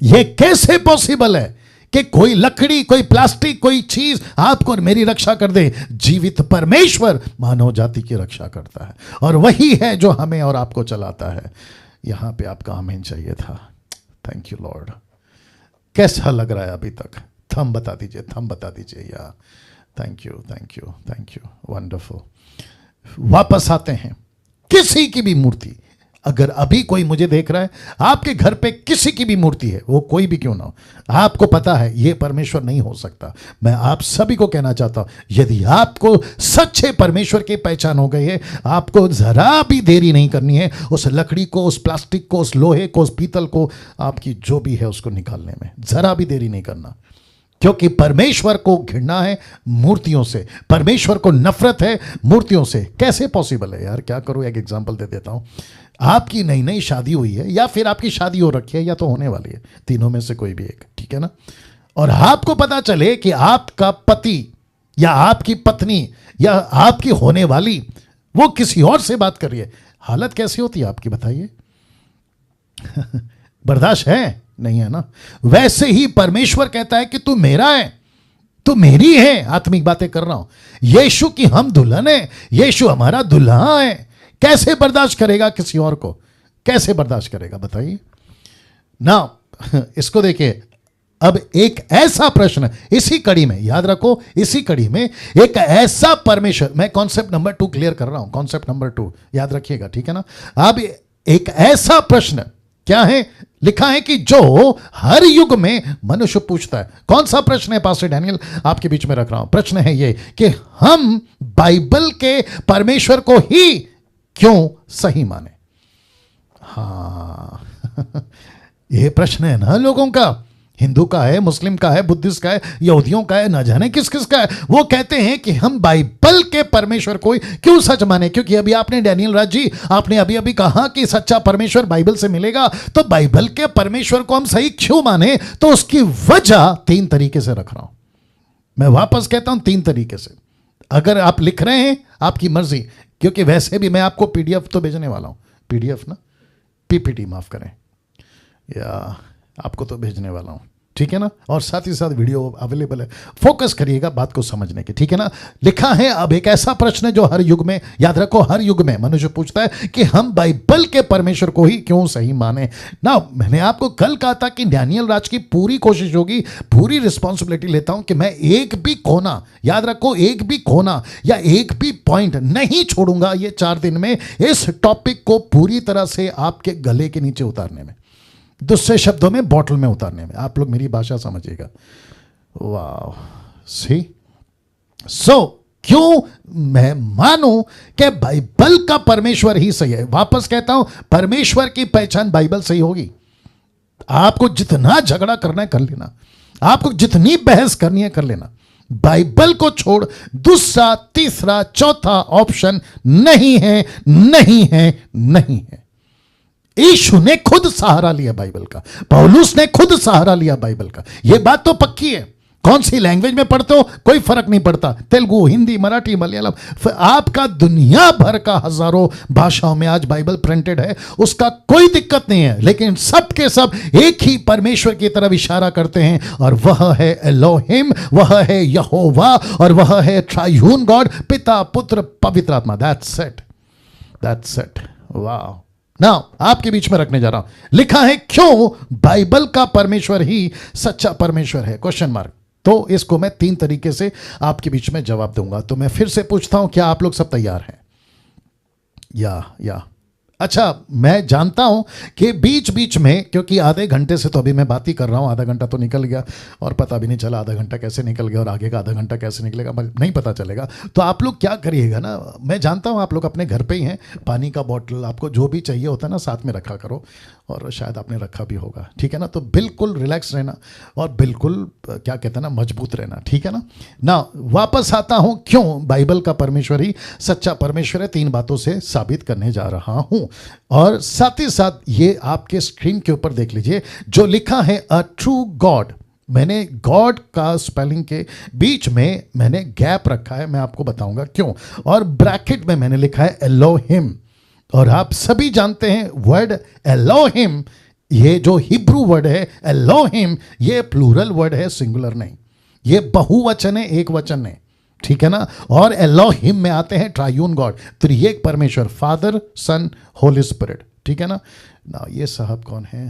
A: ये कैसे पॉसिबल है कि कोई लकड़ी, कोई प्लास्टिक, कोई चीज आपको और मेरी रक्षा कर दे? जीवित परमेश्वर मानव जाति की रक्षा करता है, और वही है जो हमें और आपको चलाता है। यहां पे आपका आमीन चाहिए था। Thank you Lord. कैसा लग रहा है अभी तक? थम बता दीजिए या थैंक यू वंडरफुल। वापस आते हैं। किसी की भी मूर्ति, अगर अभी कोई मुझे देख रहा है, आपके घर पे किसी की भी मूर्ति है, वो कोई भी क्यों ना हो, आपको पता है ये परमेश्वर नहीं हो सकता। मैं आप सभी को कहना चाहता हूं, यदि आपको सच्चे परमेश्वर की पहचान हो गई है, आपको जरा भी देरी नहीं करनी है उस लकड़ी को, उस प्लास्टिक को, उस लोहे को, उस पीतल को, आपकी जो भी है उसको निकालने में जरा भी देरी नहीं करना। क्योंकि परमेश्वर को घृणा है मूर्तियों से, परमेश्वर को नफरत है मूर्तियों से। कैसे पॉसिबल है यार? क्या करूं, एक एग्जांपल दे देता हूं। आपकी नई नई शादी हुई है, या फिर आपकी शादी हो रखी है, या तो होने वाली है, तीनों में से कोई भी एक, ठीक है ना। और आपको पता चले कि आपका पति या आपकी पत्नी या आपकी होने वाली वो किसी और से बात कर रही है, हालत कैसी होती है आपकी, बताइए? बर्दाश्त है? नहीं है ना। वैसे ही परमेश्वर कहता है कि तू मेरा है, तू मेरी है। आत्मिक बातें कर रहा हूं। यीशु की हम दुल्हन है, यीशु हमारा दुल्हा है। कैसे बर्दाश्त करेगा किसी और को? कैसे बर्दाश्त करेगा बताइए ना। इसको देखिए, अब एक ऐसा प्रश्न इसी कड़ी में, याद रखो, इसी कड़ी में एक ऐसा परमेश्वर, मैं कॉन्सेप्ट नंबर 2 क्लियर कर रहा हूं, कॉन्सेप्ट नंबर 2 याद रखिएगा, ठीक है ना। अब एक ऐसा प्रश्न क्या है, लिखा है कि जो हर युग में मनुष्य पूछता है। कौन सा प्रश्न है पास्टर डैनियल? आपके बीच में रख रहा हूं। प्रश्न है ये कि हम बाइबल के परमेश्वर को ही क्यों सही माने? हाँ ये प्रश्न है ना लोगों का। हिंदू का है, मुस्लिम का है, बुद्धिस्ट का है, यहूदियों का है, न जाने किस किस का है। वो कहते हैं कि हम बाइबल के परमेश्वर को क्यों सच माने? क्योंकि अभी आपने डैनियल राज जी, आपने अभी अभी कहा कि सच्चा परमेश्वर बाइबल से मिलेगा, तो बाइबल के परमेश्वर को हम सही क्यों माने? तो उसकी वजह 3 तरीके से रख रहा हूं। मैं वापस कहता हूं 3 तरीके से। अगर आप लिख रहे हैं आपकी मर्जी, क्योंकि वैसे भी मैं आपको पीडीएफ तो भेजने वाला हूं, पीडीएफ ना, पीपीटी माफ करें, या आपको तो भेजने वाला हूं, ठीक है ना, और साथ ही साथ वीडियो अवेलेबल है। फोकस करिएगा बात को समझने की, ठीक है ना। लिखा है, अब एक ऐसा प्रश्न है जो हर युग में, याद रखो, हर युग में मनुष्य पूछता है कि हम बाइबल के परमेश्वर को ही क्यों सही माने ना। मैंने आपको कल कहा था कि डैनियल राज की पूरी कोशिश होगी, पूरी रिस्पॉन्सिबिलिटी लेता हूं कि मैं एक भी कोना, याद रखो, एक भी कोना या एक भी पॉइंट नहीं छोड़ूंगा ये 4 दिन में, इस टॉपिक को पूरी तरह से आपके गले के नीचे उतारने में, दूसरे शब्दों में बॉटल में उतारने में। आप लोग मेरी भाषा समझिएगा। वाह, सी सो क्यों मैं मानूं कि बाइबल का परमेश्वर ही सही है। वापस कहता हूं, परमेश्वर की पहचान बाइबल से ही होगी। आपको जितना झगड़ा करना है कर लेना, आपको जितनी बहस करनी है कर लेना, बाइबल को छोड़ दूसरा, तीसरा, चौथा ऑप्शन नहीं है, नहीं है, नहीं है। यीशु ने खुद सहारा लिया बाइबल का, पौलुस ने खुद सहारा लिया बाइबल का। यह बात तो पक्की है। कौन सी लैंग्वेज में पढ़ते हो कोई फर्क नहीं पड़ता, तेलुगु, हिंदी, मराठी, मलयालम, आपका दुनिया भर का हजारों भाषाओं में आज बाइबल प्रिंटेड है, उसका कोई दिक्कत नहीं है। लेकिन सब के सब एक ही परमेश्वर की तरफ इशारा करते हैं, और वह है एलोहिम, वह है यहोवा, और वह है ट्रायून गॉड, पिता, पुत्र, पवित्र आत्मा। That's it, that's it. वाह। नाउ आपके बीच में रखने जा रहा हूं, लिखा है क्यों बाइबल का परमेश्वर ही सच्चा परमेश्वर है, क्वेश्चन मार्क। तो इसको मैं 3 तरीके से आपके बीच में जवाब दूंगा। तो मैं फिर से पूछता हूं, क्या आप लोग सब तैयार हैं? या अच्छा, मैं जानता हूं कि बीच बीच में, क्योंकि आधे घंटे से तो अभी मैं बात ही कर रहा हूं, आधा घंटा तो निकल गया और पता भी नहीं चला आधा घंटा कैसे निकल गया और आगे का आधा घंटा कैसे निकलेगा नहीं पता चलेगा। तो आप लोग क्या करिएगा ना, मैं जानता हूं आप लोग अपने घर पे ही हैं, पानी का बॉटल, आपको जो भी चाहिए होता है ना साथ में रखा करो, और शायद आपने रखा भी होगा, ठीक है ना। तो बिल्कुल रिलैक्स रहना और बिल्कुल क्या कहते हैं ना, मजबूत रहना, ठीक है ना। ना वापस आता हूं, क्यों बाइबल का परमेश्वर ही सच्चा परमेश्वर है, 3 बातों से साबित करने जा रहा हूं। और साथ ही साथ ये आपके स्क्रीन के ऊपर देख लीजिए जो लिखा है अ ट्रू गॉड। मैंने गॉड का स्पेलिंग के बीच में मैंने गैप रखा है, मैं आपको बताऊंगा क्यों। और ब्रैकेट में मैंने लिखा है एलोहिम। और आप सभी जानते हैं वर्ड एलोहिम, ये जो हिब्रू वर्ड है एलोहिम, ये प्लूरल वर्ड है, सिंगुलर नहीं, ये बहुवचन है, एक वचन नहीं, ठीक है ना। और एलोहिम में आते हैं ट्रायून गॉड, त्रिएक परमेश्वर, फादर, सन, होली स्पिरिट, ठीक है ना। ना ये साहब कौन है?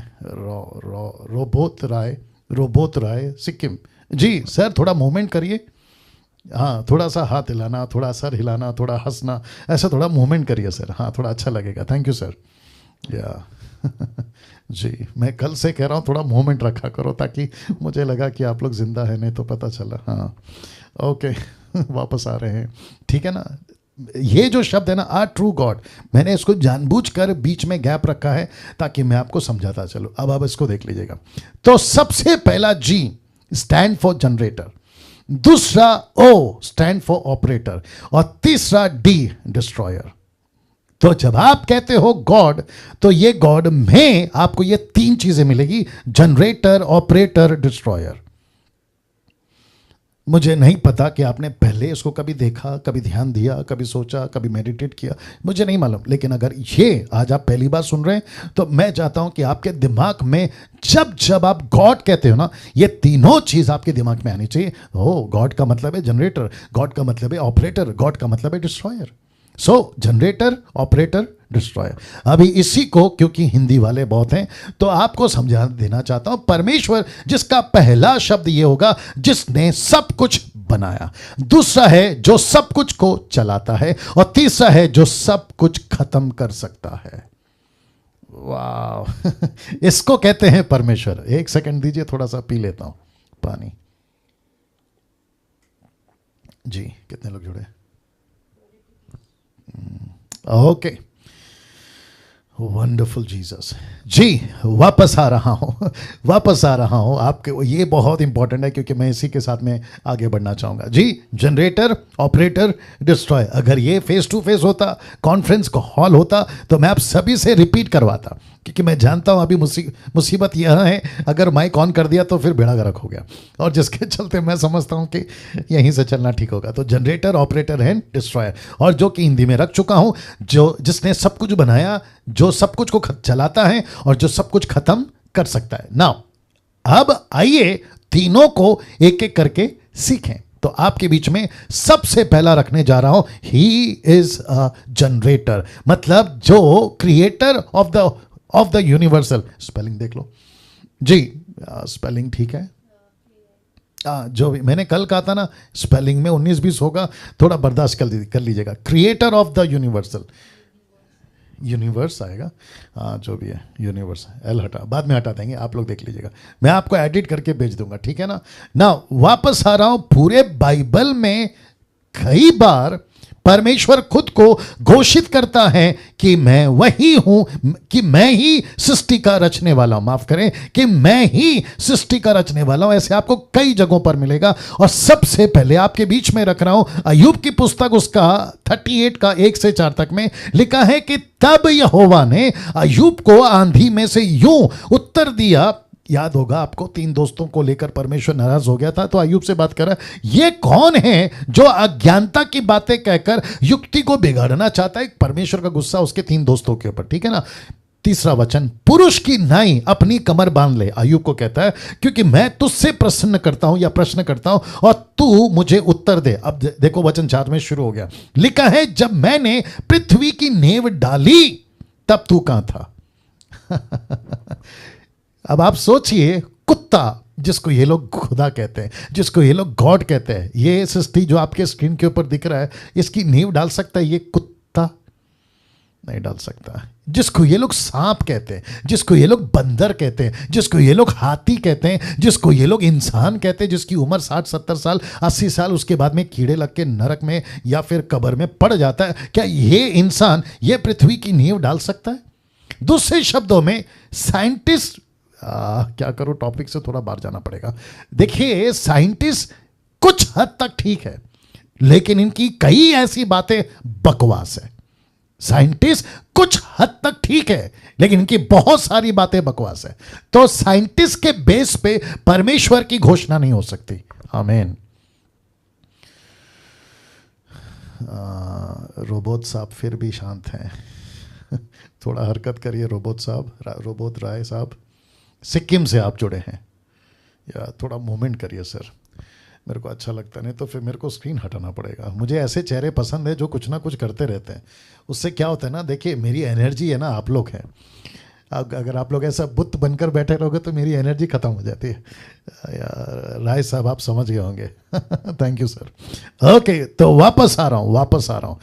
A: रोबोत राय सिक्किम जी। सर थोड़ा मूवमेंट करिए, हाँ, थोड़ा सा हाथ हिलाना, थोड़ा सर हिलाना, थोड़ा हंसना, ऐसा थोड़ा मूवमेंट करिए सर, हाँ थोड़ा अच्छा लगेगा। Thank you sir. या जी, मैं कल से कह रहा हूँ थोड़ा मूवमेंट रखा करो, ताकि मुझे लगा कि आप लोग जिंदा है, नहीं तो पता चला। हाँ ओके वापस आ रहे हैं, ठीक है ना। ये जो शब्द है ना आ ट्रू गॉड, मैंने इसको जानबूझकर बीच में गैप रखा है ताकि मैं आपको समझाता चलूं। अब आप इसको देख लीजिएगा। तो सबसे पहला जी स्टैंड फॉर जनरेटर, दूसरा ओ स्टैंड फॉर ऑपरेटर, और तीसरा डी डिस्ट्रॉयर। तो जब आप कहते हो गॉड, तो ये गॉड में आपको ये 3 चीजें मिलेगी, जनरेटर, ऑपरेटर, डिस्ट्रॉयर। मुझे नहीं पता कि आपने पहले इसको कभी देखा, कभी ध्यान दिया, कभी सोचा, कभी मेडिटेट किया, मुझे नहीं मालूम। लेकिन अगर ये आज आप पहली बार सुन रहे हैं तो मैं चाहता हूं कि आपके दिमाग में जब जब आप गॉड कहते हो ना, ये तीनों चीज आपके दिमाग में आनी चाहिए। हो, गॉड का मतलब है जनरेटर, गॉड का मतलब है ऑपरेटर, गॉड का मतलब है डिस्ट्रॉयर। सो जनरेटर, ऑपरेटर, डिस्ट्रॉयर। अभी इसी को, क्योंकि हिंदी वाले बहुत हैं, तो आपको समझा देना चाहता हूं। परमेश्वर जिसका पहला शब्द ये होगा जिसने सब कुछ बनाया, दूसरा है जो सब कुछ को चलाता है, और तीसरा है जो सब कुछ खत्म कर सकता है। वाह इसको कहते हैं परमेश्वर। 1 सेकंड दीजिए, थोड़ा सा पी लेता हूं पानी। जी कितने लोग जुड़े? ओके, वंडरफुल जीसस जी। वापस आ रहा हूं आपके, ये बहुत इंपॉर्टेंट है क्योंकि मैं इसी के साथ में आगे बढ़ना चाहूंगा जी। Generator, operator, destroy. अगर ये फेस टू फेस होता, कॉन्फ्रेंस का हॉल होता, तो मैं आप सभी से रिपीट करवाता, क्योंकि मैं जानता हूं अभी मुसीबत यह है, अगर माइक ऑन कर दिया तो फिर बेड़ा गर्क हो गया, और जिसके चलते मैं समझता हूं कि यहीं से चलना ठीक होगा। तो जनरेटर, ऑपरेटर एंड डिस्ट्रॉयर, और जो कि हिंदी में रख चुका हूं, जो जिसने सब कुछ बनाया, जो सब कुछ को चलाता है और जो सब कुछ खत्म कर सकता है। नाउ अब आइए तीनों को एक एक करके सीखें। तो आपके बीच में सबसे पहला रखने जा रहा हूं, ही इज अ जनरेटर, मतलब जो creator of the universal. Spelling देख लो जी, स्पेलिंग ठीक है। जो भी मैंने कल कहा था ना, स्पेलिंग में 19-20 होगा, थोड़ा बर्दाश्त कर लीजिएगा। Creator of the universal, universe आएगा, हाँ जो भी है यूनिवर्स, एल हटा, बाद में हटा देंगे, आप लोग देख लीजिएगा, मैं आपको एडिट करके भेज दूंगा, ठीक है ना। ना वापस आ रहा हूं, पूरे बाइबल में कई बार परमेश्वर खुद को घोषित करता है कि मैं वही हूं, कि मैं ही सृष्टि का रचने वाला हूं, माफ करें, कि मैं ही सृष्टि का रचने वाला हूं। ऐसे आपको कई जगहों पर मिलेगा। और सबसे पहले आपके बीच में रख रहा हूं अय्यूब की पुस्तक, उसका 38 का 1 से 4 तक में लिखा है कि तब यहोवा ने अय्यूब को आंधी में से यूं उत्तर दिया। याद होगा आपको, 3 दोस्तों को लेकर परमेश्वर नाराज हो गया था, तो अय्यूब से बात कर रहा है, ये कौन है जो अज्ञानता की बातें कहकर युक्ति को बिगाड़ना चाहता है। परमेश्वर का गुस्सा उसके 3 दोस्तों के ऊपर, ठीक है ना। तीसरा वचन, पुरुष की नाई अपनी कमर बांध ले, अय्यूब को कहता है, क्योंकि मैं तुझसे प्रश्न करता हूं या प्रश्न करता हूं और तू मुझे उत्तर दे। अब देखो वचन 4 में शुरू हो गया, लिखा है, जब मैंने पृथ्वी की नींव डाली तब तू कहां था। अब आप सोचिए, कुत्ता जिसको ये लोग खुदा कहते हैं, जिसको ये लोग गॉड कहते हैं, ये सृष्टि जो आपके स्क्रीन के ऊपर दिख रहा है, इसकी नींव डाल सकता है ये कुत्ता? नहीं डाल सकता। जिसको ये लोग सांप कहते हैं, जिसको ये लोग बंदर कहते हैं, जिसको ये लोग हाथी कहते हैं, जिसको ये लोग इंसान कहते हैं, जिसकी उम्र 60-70 साल 80 साल, उसके बाद में कीड़े लग के नरक में या फिर कब्र में पड़ जाता है, क्या ये इंसान ये पृथ्वी की नींव डाल सकता है? दूसरे शब्दों में साइंटिस्ट, क्या करूं, टॉपिक से थोड़ा बाहर जाना पड़ेगा। देखिए, साइंटिस्ट कुछ हद तक ठीक है, लेकिन इनकी कई ऐसी बातें बकवास है। साइंटिस्ट कुछ हद तक ठीक है, लेकिन इनकी बहुत सारी बातें बकवास है। तो साइंटिस्ट के बेस पे परमेश्वर की घोषणा नहीं हो सकती। आमीन। रोबोट साहब फिर भी शांत हैं। थोड़ा हरकत करिए रोबोट साहब, रोबोट राय साहब, सिक्किम से आप जुड़े हैं, या थोड़ा मूवमेंट करिए सर, मेरे को अच्छा लगता नहीं तो फिर मेरे को स्क्रीन हटाना पड़ेगा। मुझे ऐसे चेहरे पसंद है जो कुछ ना कुछ करते रहते हैं। उससे क्या होता है ना, देखिए मेरी एनर्जी है ना, आप लोग हैं, अगर आप लोग ऐसा बुत बनकर बैठे रहोगे तो मेरी एनर्जी खत्म हो जाती है। राय साहब आप समझ गए होंगे। Thank you sir. ओके, तो वापस आ रहा हूँ।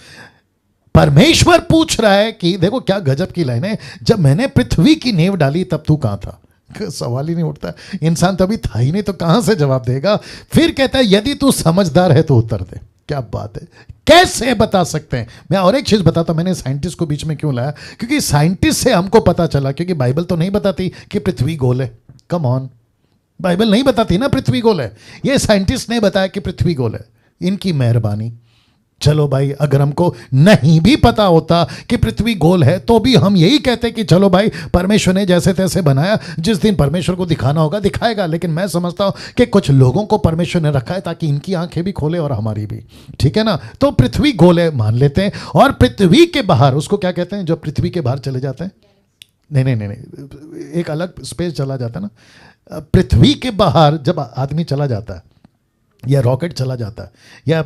A: परमेश्वर पूछ रहा है कि देखो क्या गजब की लाइन है, जब मैंने पृथ्वी की नींव डाली तब तू कहां था। सवाल ही नहीं उठता, इंसान तो अभी था ही नहीं, तो कहां से जवाब देगा। फिर कहता है, यदि तू समझदार है तो उत्तर दे। क्या बात है, कैसे बता सकते हैं। मैं और एक चीज बताता हूं, मैंने साइंटिस्ट को बीच में क्यों लाया, क्योंकि साइंटिस्ट से हमको पता चला, क्योंकि बाइबल तो नहीं बताती कि पृथ्वी गोल है। कम ऑन, बाइबल नहीं बताती ना पृथ्वी गोल है, ये साइंटिस्ट ने बताया कि पृथ्वी गोल है, इनकी मेहरबानी। चलो भाई, अगर हमको नहीं भी पता होता कि पृथ्वी गोल है तो भी हम यही कहते कि चलो भाई, परमेश्वर ने जैसे तैसे बनाया, जिस दिन परमेश्वर को दिखाना होगा दिखाएगा। लेकिन मैं समझता हूं कि कुछ लोगों को परमेश्वर ने रखा है ताकि इनकी आंखें भी खोले और हमारी भी, ठीक है ना। तो पृथ्वी गोल है मान लेते हैं, और पृथ्वी के बाहर उसको क्या कहते हैं, जो पृथ्वी के बाहर चले जाते हैं, नहीं, एक अलग स्पेस चला जाता है ना। पृथ्वी के बाहर जब आदमी चला जाता है या रॉकेट चला जाता है, या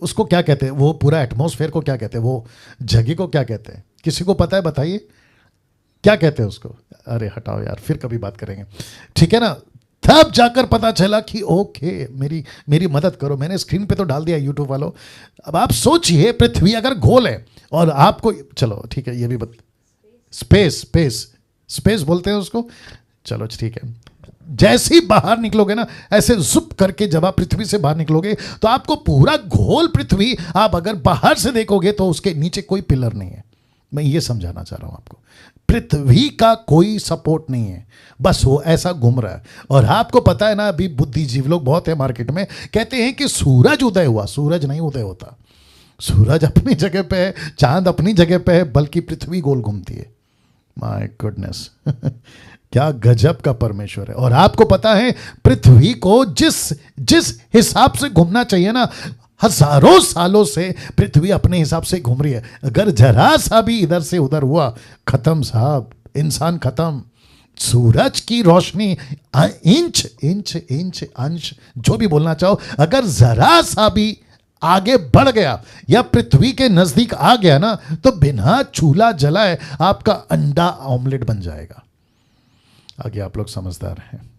A: उसको क्या कहते हैं, वो पूरा एटमॉस्फेयर को क्या कहते हैं, वो जगह को क्या कहते हैं, किसी को पता है बताइए क्या कहते हैं उसको। अरे हटाओ यार, फिर कभी बात करेंगे, ठीक है ना। तब जाकर पता चला कि ओके, मेरी मदद करो। मैंने स्क्रीन पे तो डाल दिया यूट्यूब वालों। अब आप सोचिए, पृथ्वी अगर गोल है और आपको, चलो ठीक है, ये भी स्पेस बोलते हैं उसको, चलो ठीक है। जैसे ही बाहर निकलोगे ना, ऐसे जुप करके जब आप पृथ्वी से बाहर निकलोगे तो आपको पूरा गोल पृथ्वी, आप अगर बाहर से देखोगे तो उसके नीचे कोई पिलर नहीं है। मैं ये समझाना चाह रहा हूं आपको, पृथ्वी का कोई सपोर्ट नहीं है, बस वो ऐसा घूम रहा है। और आपको पता है ना, अभी बुद्धिजीवी लोग बहुत है मार्केट में, कहते हैं कि सूरज उदय हुआ। सूरज नहीं उदय होता, सूरज अपनी जगह पे है, चांद अपनी जगह पे है, बल्कि पृथ्वी गोल घूमती है। माय गुडनेस, क्या गजब का परमेश्वर है। और आपको पता है, पृथ्वी को जिस हिसाब से घूमना चाहिए ना, हजारों सालों से पृथ्वी अपने हिसाब से घूम रही है। अगर जरा सा भी इधर से उधर हुआ, खत्म साहब, इंसान खत्म। सूरज की रोशनी इंच इंच इंच अंश जो भी बोलना चाहो, अगर जरा सा भी आगे बढ़ गया या पृथ्वी के नजदीक आ गया ना, तो बिना चूल्हा जलाए आपका अंडा ऑमलेट बन जाएगा। आगे आप लोग समझदार हैं।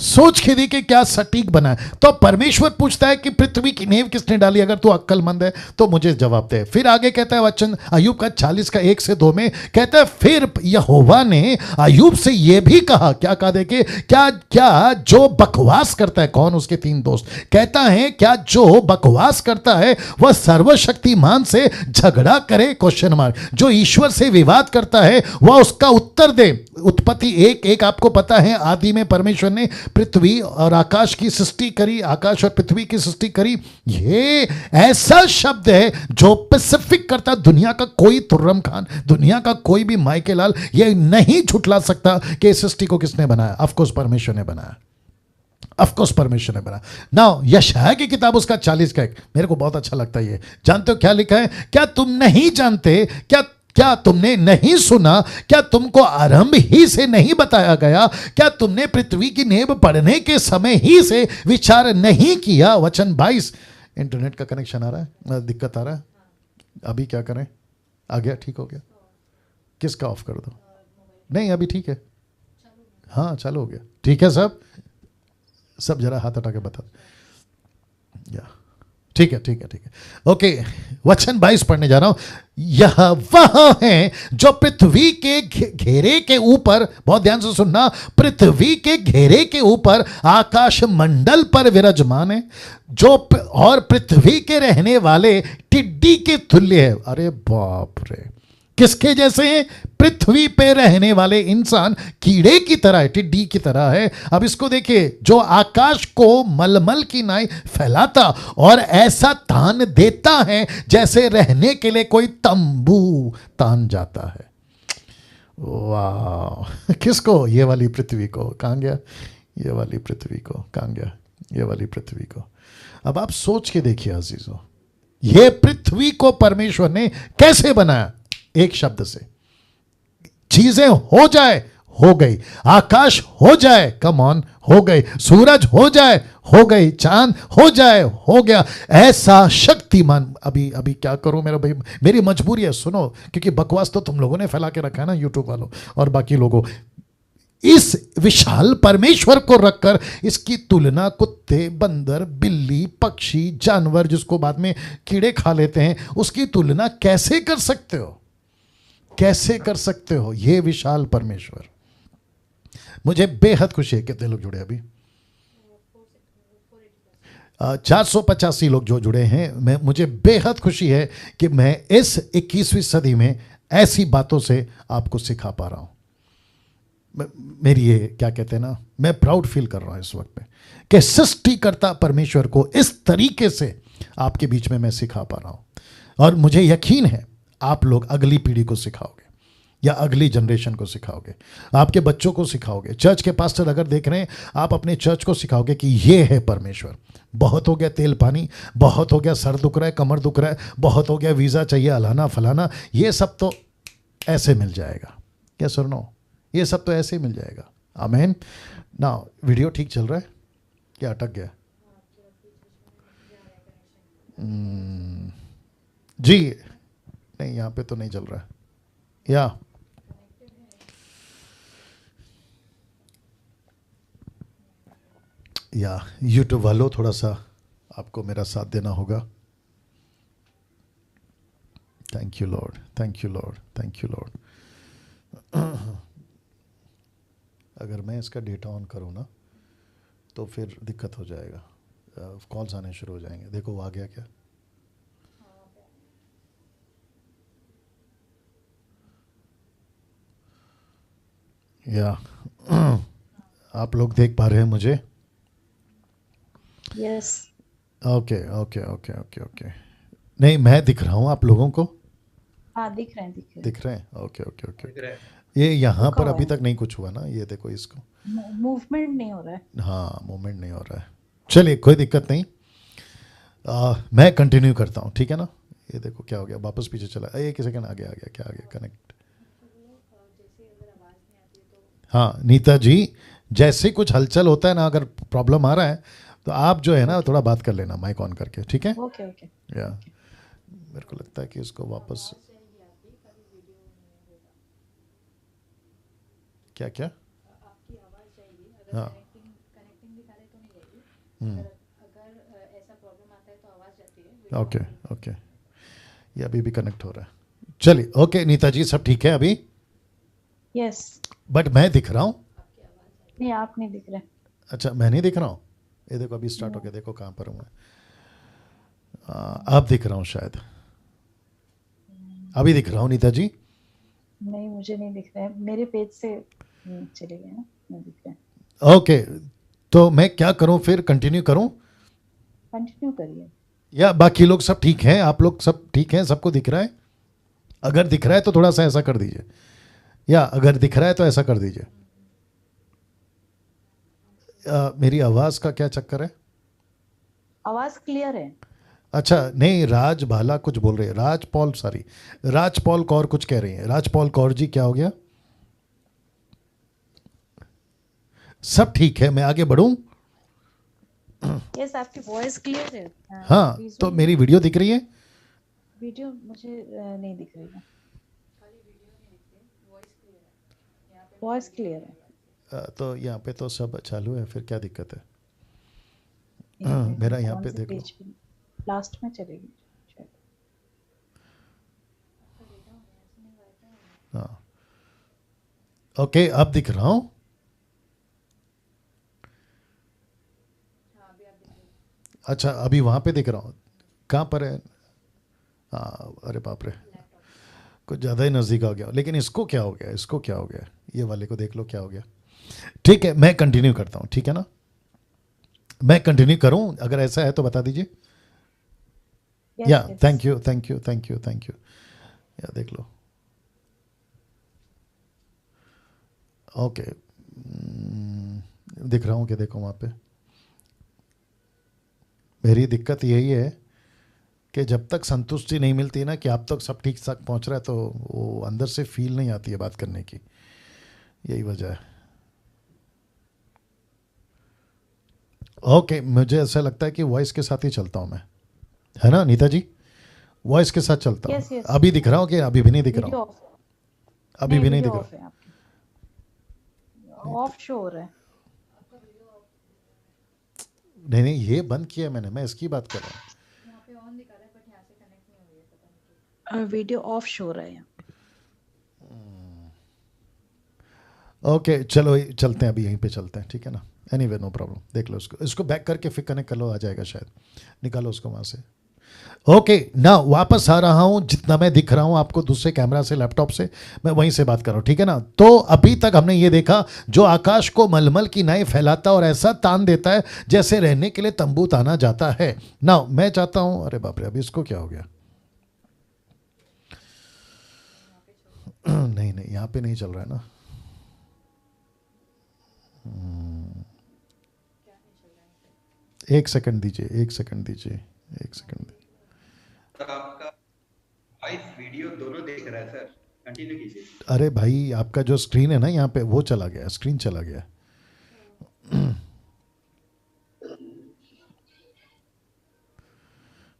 A: सोच के देखिए क्या सटीक बना है। तो परमेश्वर पूछता है कि पृथ्वी की नींव किसने डाली? अगर तू अक्लमंद है तो मुझे जवाब दे। फिर आगे कहता है वचन अय्यूब का 40 का 1 से 2 में कहता है, फिर यहोवा ने अय्यूब से यह भी कहा, क्या कहा देखिए, क्या क्या जो बकवास करता है, कौन? उसके 3 दोस्त। कहता है क्या जो बकवास करता है वह सर्वशक्तिमान से झगड़ा करे? Question mark. जो ईश्वर से विवाद करता है वह उसका उत्तर दे। उत्पत्ति 1:1 आपको पता है, आदि में परमेश्वर ने पृथ्वी और आकाश की सृष्टि करी, आकाश और पृथ्वी की सृष्टि करी। ये ऐसा शब्द है जो पैसिफिक करता, दुनिया का कोई तुर्रम खान, दुनिया का कोई भी माइकल लाल ये नहीं झुठला सकता कि इस सृष्टि को किसने बनाया। ऑफ कोर्स परमेश्वर ने बनाया, ऑफ कोर्स परमेश्वर ने बनाया। नाउ यशायाह की किताब उसका 40 का 1 मेरे को बहुत अच्छा लगता है। ये जानते हो क्या लिखा है? क्या तुम नहीं जानते? क्या तुमने नहीं सुना? क्या तुमको आरंभ ही से नहीं बताया गया? क्या तुमने पृथ्वी की नींव पढ़ने के समय ही से विचार नहीं किया? वचन 22। इंटरनेट का कनेक्शन आ रहा है, दिक्कत आ रहा है, अभी क्या करें? आ गया, ठीक हो गया? किसका ऑफ कर दो? नहीं अभी ठीक है, हाँ चालू हो गया, ठीक है। सब जरा हाथ हटा के बता। या ठीक है ठीक है ठीक है, ओके। वचन 22 पढ़ने जा रहा हूं। यह वह है जो पृथ्वी के घेरे के ऊपर, बहुत ध्यान से सुनना, पृथ्वी के घेरे के ऊपर आकाश मंडल पर विराजमान है, जो और पृथ्वी के रहने वाले टिड्डी के तुल्य है। अरे बाप रे, किसके जैसे हैं? पृथ्वी पे रहने वाले इंसान कीड़े की तरह है, टिड्डी की तरह है। अब इसको देखिए, जो आकाश को मलमल की नाई फैलाता और ऐसा तान देता है जैसे रहने के लिए कोई तंबू तान जाता है। वाह, किसको? ये वाली पृथ्वी को। कहां गया ये वाली पृथ्वी को? कहां गया ये वाली पृथ्वी को? अब आप सोच के देखिए अजीजों, ये पृथ्वी को परमेश्वर ने कैसे बनाया? एक शब्द से, चीजें हो जाए, हो गई। आकाश हो जाए, कम ऑन, हो गई। सूरज हो जाए, हो गई। चांद हो जाए, हो गया। ऐसा शक्तिमान। अभी क्या करूं मेरा भाई, मेरी मजबूरी है, सुनो, क्योंकि बकवास तो तुम लोगों ने फैला के रखा है ना, यूट्यूब वालों और बाकी लोगों। इस विशाल परमेश्वर को रखकर इसकी तुलना कुत्ते, बंदर, बिल्ली, पक्षी, जानवर जिसको बाद में कीड़े खा लेते हैं, उसकी तुलना कैसे कर सकते हो? कैसे कर सकते हो? ये विशाल परमेश्वर। मुझे बेहद खुशी है। कितने लोग जुड़े अभी? 485 लोग जो जुड़े हैं। मुझे बेहद खुशी है कि मैं इस 21वीं सदी में ऐसी बातों से आपको सिखा पा रहा हूं। मेरी ये क्या कहते हैं ना, मैं प्राउड फील कर रहा हूं इस वक्त पे कि सृष्टिकर्ता परमेश्वर को इस तरीके से आपके बीच में मैं सिखा पा रहा हूं। और मुझे यकीन है आप लोग अगली पीढ़ी को सिखाओगे या अगली जनरेशन को सिखाओगे, आपके बच्चों को सिखाओगे। चर्च के पास्टर अगर देख रहे हैं, आप अपने चर्च को सिखाओगे कि ये है परमेश्वर। बहुत हो गया तेल पानी, बहुत हो गया सर दुख रहा है, कमर दुख रहा है, बहुत हो गया वीज़ा चाहिए, अलाना फलाना, ये सब तो ऐसे मिल जाएगा। क्या सुनो, ये सब तो ऐसे ही मिल जाएगा। आमीन ना। वीडियो ठीक चल रहा है क्या? अटक गया? जी नहीं, यहाँ पे तो नहीं चल रहा है। या यूट्यूब वालों, थोड़ा सा आपको मेरा साथ देना होगा। Thank you lord, thank you lord, thank you Lord. अगर मैं इसका डेटा ऑन करूँ ना तो फिर दिक्कत हो जाएगा, कॉल्स आने शुरू हो जाएंगे। देखो वो आ गया क्या? या आप लोग देख पा रहे हैं मुझे?
B: Yes.
A: Okay okay okay okay okay. नहीं, मैं दिख रहा हूँ आप लोगों को?
B: हाँ दिख रहे हैं,
A: दिख रहे हैं। Okay okay okay. ये यहाँ पर अभी तक नहीं कुछ हुआ ना, ये देखो इसको,
B: मूवमेंट नहीं हो रहा है।
A: हाँ मूवमेंट नहीं हो रहा है। चलिए कोई दिक्कत नहीं, मैं कंटिन्यू करता हूँ, ठीक है ना। ये देखो क्या हो गया, वापस पीछे चला। एक सेकंड, आ गया क्या आ गया कनेक्ट। हाँ नीता जी, जैसे कुछ हलचल होता है ना, अगर प्रॉब्लम आ रहा है तो आप जो है ना थोड़ा बात कर लेना माइक ऑन करके, ठीक है?
B: Okay okay.
A: या मेरे को लगता है कि इसको वापस क्या क्या। हाँ ओके ओके, ये अभी भी कनेक्ट हो रहा है। चलिए ओके नीता जी, सब ठीक है अभी?
B: यस।
A: बट मैं दिख रहा हूँ?
B: नहीं, आप नहीं दिख रहे।
A: अच्छा मैं नहीं दिख रहा हूँ? ये देखो अभी स्टार्ट हो गया, देखो कहाँ पर हूँ मैं। अब दिख रहा हूँ शायद, अभी दिख रहा हूँ नीता जी?
B: नहीं, मुझे नहीं दिख रहा है, मेरे पेज से चले गए ना, नहीं दिख रहा है।
A: ओके, तो मैं क्या करूँ फिर, कंटिन्यू करूँ
B: कंटिन्यू करिए।
A: या बाकी लोग सब ठीक हैं? आप लोग सब ठीक हैं? सबको दिख रहा है? अगर दिख रहा है तो थोड़ा सा ऐसा कर दीजिए, या अगर दिख रहा है तो ऐसा कर दीजिए। मेरी आवाज़ का क्या चक्कर है?
B: आवाज क्लियर है।
A: अच्छा नहीं, राज भाला कुछ बोल रहे हैं, राज पॉल, सॉरी राज पॉल कौर कुछ कह रही हैं। राज पॉल कौर जी क्या हो गया? सब ठीक है, मैं आगे बढ़ूं?
B: यस, आपकी वॉइस क्लियर है।
A: हाँ, तो मेरी वीडियो दिख रही है?
B: वीडियो मुझे नहीं दिख रही है। वॉइस क्लियर है।
A: तो यहाँ पे तो सब चालू है, फिर क्या दिक्कत है?
B: एक
A: मेरा
B: मिनट,
A: यहाँ
B: कौन
A: पे
B: से
A: देख लो।
B: पेज पे? लास्ट में चलेगी शायद।
A: हाँ ओके, अब दिख रहा हूँ? अच्छा अभी वहाँ पे दिख रहा हूँ, कहाँ पर है? हाँ अरे बाप रे, कुछ ज़्यादा ही नज़दीक आ गया। लेकिन इसको क्या हो गया, इसको क्या हो गया? ये वाले को देख लो क्या हो गया। ठीक है मैं कंटिन्यू करता हूँ, ठीक है ना? मैं कंटिन्यू करूँ अगर ऐसा है तो बता दीजिए। या
B: yes yes.
A: Thank you thank you thank you thank you. या देख लो। ओके दिख रहा हूँ क्या? देखो वहाँ पे मेरी दिक्कत यही है कि जब तक संतुष्टि नहीं मिलती ना कि आप तक सब ठीक ठाक पहुँच रहा है, तो वो अंदर से फील नहीं आती है बात करने की, यही वजह है। ओके मुझे ऐसा लगता है कि वॉइस के साथ ही चलता हूँ मैं, है ना नीता जी? वॉइस के साथ चलता हूँ।
B: Yes yes.
A: अभी दिख रहा हूँ कि अभी भी नहीं दिख रहा
B: वीडियो
A: हूँ?
B: ऑफ।
A: अभी
B: नहीं,
A: भी नहीं
B: वीडियो
A: दिख रहा?
B: ऑफ है आपकी। ऑफ शो हो रहा है।
A: नहीं नहीं, ये बंद किया है मैंने, मैं इसकी बात कर रहा हूँ।
B: वीडियो ऑफ शो हो रहा है यहाँ पे।
A: ओके चलो चलते हैं, अभी यहीं पे चलते हैं, ठीक है ना? एनीवे नो प्रॉब्लम, देख लो इसको, इसको बैक करके फिर कनेक्ट कर लो, आ जाएगा शायद। निकालो उसको वहाँ से। ओके ना, वापस आ रहा हूँ। जितना मैं दिख रहा हूँ आपको दूसरे कैमरा से, लैपटॉप से, मैं वहीं से बात कर रहा हूँ, ठीक है ना? तो अभी तक हमने ये देखा, जो आकाश को मलमल की नाई फैलाता और ऐसा तान देता है जैसे रहने के लिए तंबू ताना जाता है। ना मैं चाहता हूँ, अरे बाप रे अभी इसको क्या हो गया? नहीं नहीं, यहाँ पे नहीं चल रहा है ना। एक सेकंड दीजिए, एक सेकंड दीजिए, एक सेकंड।
C: सर आपका वॉइस वीडियो दोनों देख रहा है सर, कंटिन्यू कीजिए।
A: अरे भाई आपका जो स्क्रीन है ना यहाँ पे, वो चला गया, स्क्रीन चला गया।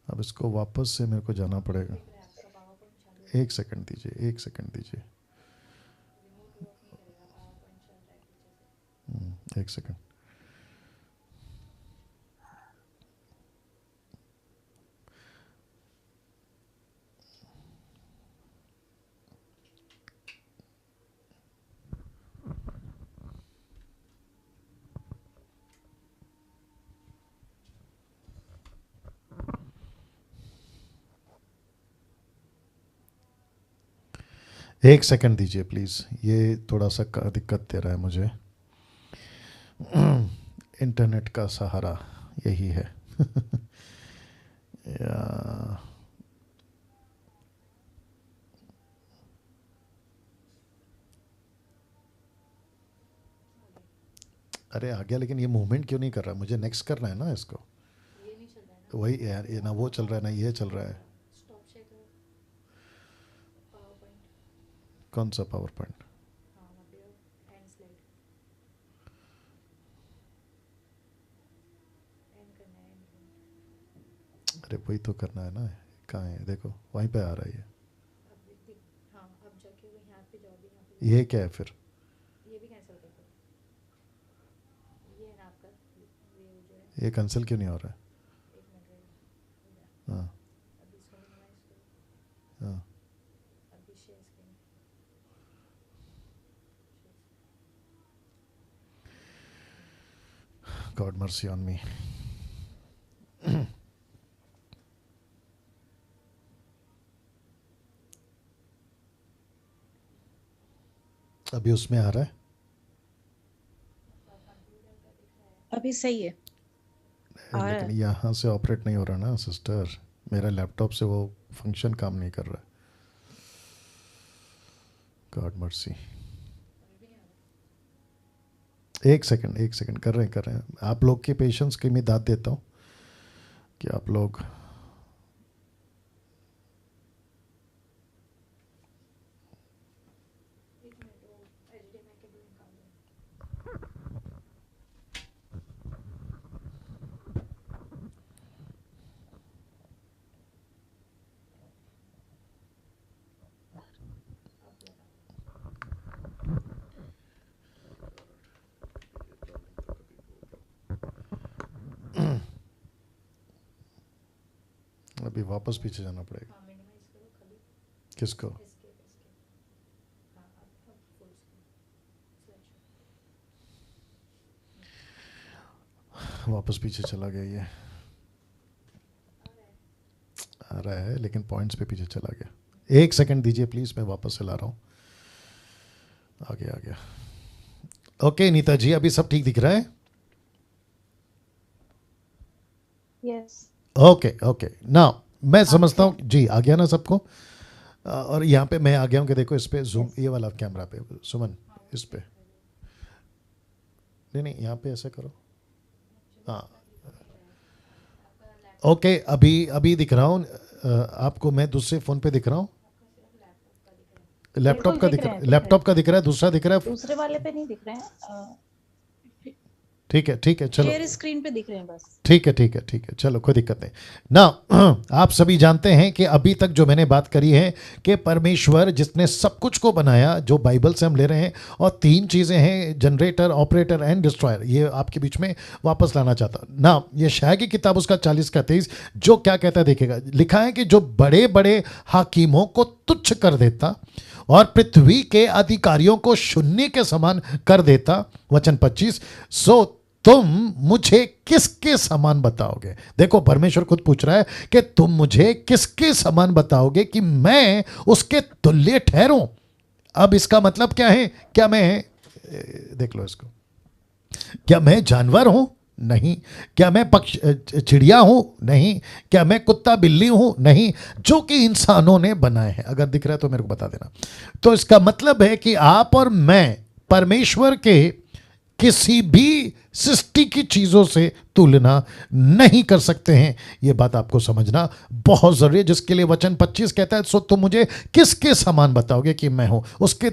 A: अब इसको वापस से मेरे को जाना पड़ेगा। एक सेकंड दीजिए, एक सेकंड दीजिए, एक सेकंड। एक सेकंड दीजिए प्लीज़, ये थोड़ा सा दिक्कत दे रहा है मुझे। इंटरनेट का सहारा यही है। या, अरे आ गया, लेकिन ये मूवमेंट क्यों नहीं कर रहा? मुझे नेक्स्ट करना है ना इसको। वही यार, ये ना वो चल रहा है ना ये चल रहा है। कौन सा पावर पॉइंट? अरे वही तो करना है ना, कहाँ है देखो, वहीं पे आ रहा है
D: हाँ अब जाके वो यहाँ पे जाओ भी यहाँ पे
A: ये क्या है फिर?
D: ये भी कैंसिल कर दो। ये है ना आपका ये जो है
A: ये कैंसिल क्यों नहीं हो रहा है?
D: एक मिनट रहेगा।
A: हाँ
D: अभी इसको मिनिमाइज करो।
A: हाँ
D: अभी share screen
A: God mercy on me. अभी उसमें आ रहा है?
B: अभी सही है। आ रहा
A: लेकिन
B: है।
A: यहाँ से ऑपरेट नहीं हो रहा ना सिस्टर, मेरा लैपटॉप से वो फंक्शन काम नहीं कर रहा है। God mercy. एक सेकंड कर रहे हैं। आप लोग के पेशेंस की मैं दाद देता हूँ कि आप लोग
D: एक मिनट वो HDMI केबल निकाल दो।
A: अभी वापस पीछे जाना पड़ेगा।
D: हाँ मिनिमाइज करो खाली
A: किसको?
D: Escape escape. हाँ अब फुल स्क्रीन स्लैश
A: वापस पीछे चला गया ये,
D: आ रहा है।
A: आ रहा है लेकिन पॉइंट्स पे पीछे चला गया। एक सेकंड दीजिए प्लीज, मैं वापस से ला रहा हूँ। आ गया। ओके नीता जी, अभी सब ठीक दिख रहा है?
B: यस।
A: ओके नाउ मैं समझता हूँ जी, आ गया ना सबको। और यहाँ पे मैं आ गया हूँ कि देखो इस पे जूम, ये वाला कैमरा पे सुमन, इस पे नहीं यहाँ पे ऐसे करो। हाँ ओके, अभी दिख रहा हूँ आपको, मैं दूसरे फ़ोन पे दिख रहा हूँ। लैपटॉप का
B: बिल्कुल
A: दिख रहा है,
B: दिख
A: लैपटॉप का दिख रहा है, दूसरा दिख रहा है।
B: दूसरे वाले पे नहीं दिख रहे हैं।
A: ठीक है चलो,
B: शेयर स्क्रीन पे दिख रहे हैं बस।
A: ठीक है चलो, कोई दिक्कत नहीं ना। आप सभी जानते हैं कि अभी तक जो मैंने बात करी है कि परमेश्वर जिसने सब कुछ को बनाया, जो बाइबल से हम ले रहे हैं, और तीन चीज़ें हैं, जनरेटर, ऑपरेटर एंड डिस्ट्रॉयर, ये आपके बीच में वापस लाना चाहता हूं ना। ये शाह की किताब उसका 40 का 23 जो क्या कहता है देखिएगा, लिखा है कि जो बड़े बड़े हाकिमों को तुच्छ कर देता और पृथ्वी के अधिकारियों को शून्य के समान कर देता, वचन 25, सो तुम मुझे किसके समान बताओगे। देखो परमेश्वर खुद पूछ रहा है कि तुम मुझे किसके समान बताओगे कि मैं उसके तुल्य ठहरूं। अब इसका मतलब क्या है? क्या मैं, देख लो इसको, क्या मैं जानवर हूं? नहीं। क्या मैं पक्ष चिड़िया हूं? नहीं। क्या मैं कुत्ता बिल्ली हूं? नहीं, जो कि इंसानों ने बनाए हैं। अगर दिख रहा है तो मेरे को बता देना। तो इसका मतलब है कि आप और मैं परमेश्वर के किसी भी सृष्टि की चीजों से तुलना नहीं कर सकते हैं। यह बात आपको समझना बहुत जरूरी है, जिसके लिए वचन 25 कहता है, सो तुम मुझे किसके समान बताओगे कि मैं हूं उसके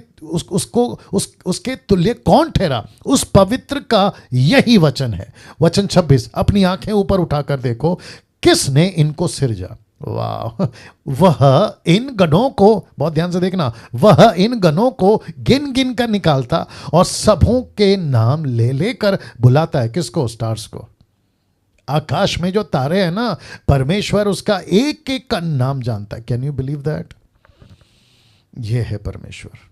A: तुल्य कौन ठहरा? उस पवित्र का यही वचन है। वचन 26, अपनी आंखें ऊपर उठाकर देखो, किसने इनको सिरजा। वाह, वह इन गणों को, बहुत ध्यान से देखना, वह इन गणों को गिन गिन कर निकालता और सबों के नाम ले लेकर बुलाता है। किसको? स्टार्स को। आकाश में जो तारे हैं ना, परमेश्वर उसका एक एक का नाम जानता है। Can you believe that? ये है परमेश्वर,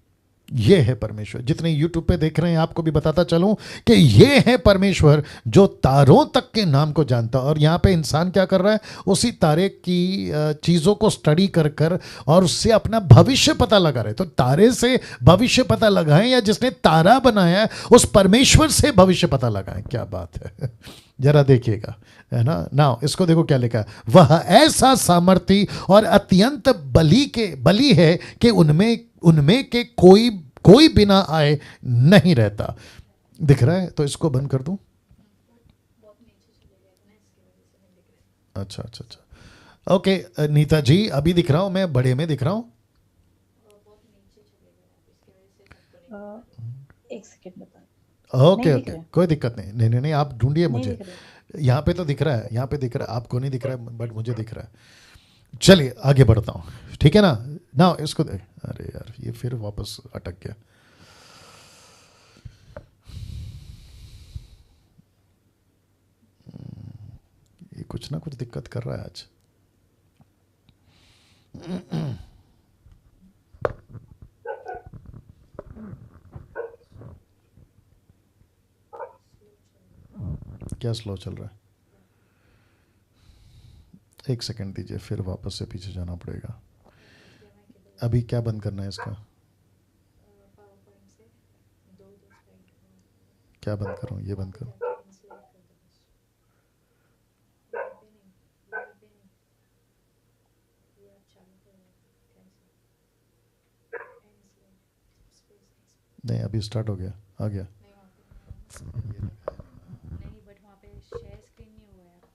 A: ये है परमेश्वर। जितने यूट्यूब पे देख रहे हैं, आपको भी बताता चलूं कि ये है परमेश्वर जो तारों तक के नाम को जानता है। और यहाँ पे इंसान क्या कर रहा है? उसी तारे की चीज़ों को स्टडी कर कर और उससे अपना भविष्य पता लगा रहे। तो तारे से भविष्य पता लगाएं, या जिसने तारा बनाया है उस परमेश्वर से भविष्य पता लगाएं। क्या बात है, जरा देखिएगा, है ना। नाउ इसको देखो क्या लिखा है, वह ऐसा सामर्थी और अत्यंत बली है कि उनमें के कोई बिना आए नहीं रहता। दिख रहा है? तो इसको बंद कर दूं। अच्छा ओके नीता जी, अभी दिख रहा हूं मैं, बड़े में दिख रहा हूं।
B: एक सेकंड बता। नहीं
A: ओके
B: दिख रहा है।
A: कोई दिक्कत नहीं, आप ढूंढिए
B: नहीं
A: मुझे।
B: दिख रहा है।
A: यहाँ पे तो दिख रहा है, यहाँ पे दिख रहा है, आपको नहीं दिख रहा है बट मुझे दिख रहा है। चलिए आगे बढ़ता हूँ, ठीक है ना। ना इसको देख, अरे यार ये फिर वापस अटक गया। ये कुछ ना कुछ दिक्कत कर रहा है आज। क्या स्लो चल रहा है? एक सेकंड दीजिए, फिर वापस से पीछे जाना पड़ेगा। अभी क्या बंद करना है इसका?
D: पावर पॉइंट से दो स्लाइड
A: क्या बंद करूं? ये बंद करूं? नहीं अभी स्टार्ट हो गया, आ गया।
D: नहीं बट वहाँ पे शेयर स्क्रीन नहीं हुआ है आपका।